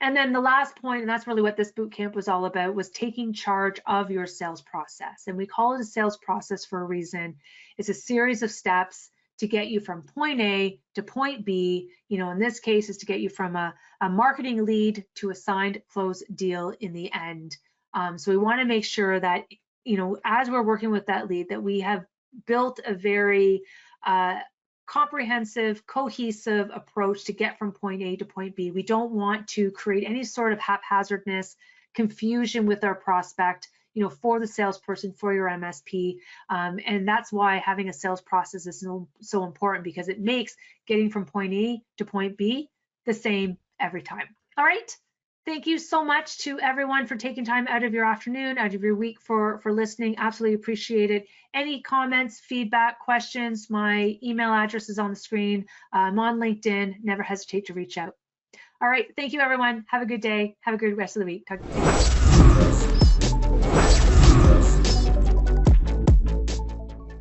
And then the last point, and that's really what this boot camp was all about, was taking charge of your sales process. And we call it a sales process for a reason. It's a series of steps to get you from point A to point B. You know, in this case, is to get you from a marketing lead to a signed close deal in the end. So we want to make sure that, you know, as we're working with that lead, that we have built a very comprehensive, cohesive approach to get from point A to point B. We don't want to create any sort of haphazardness, confusion with our prospect, you know, for the salesperson, for your MSP. And that's why having a sales process is so important, because it makes getting from point A to point B the same every time. All right. Thank you so much to everyone for taking time out of your afternoon, out of your week for listening. Absolutely appreciate it. Any comments, feedback, questions, my email address is on the screen. I'm on LinkedIn. Never hesitate to reach out. All right. Thank you, everyone. Have a good day. Have a good rest of the week. Talk to you soon.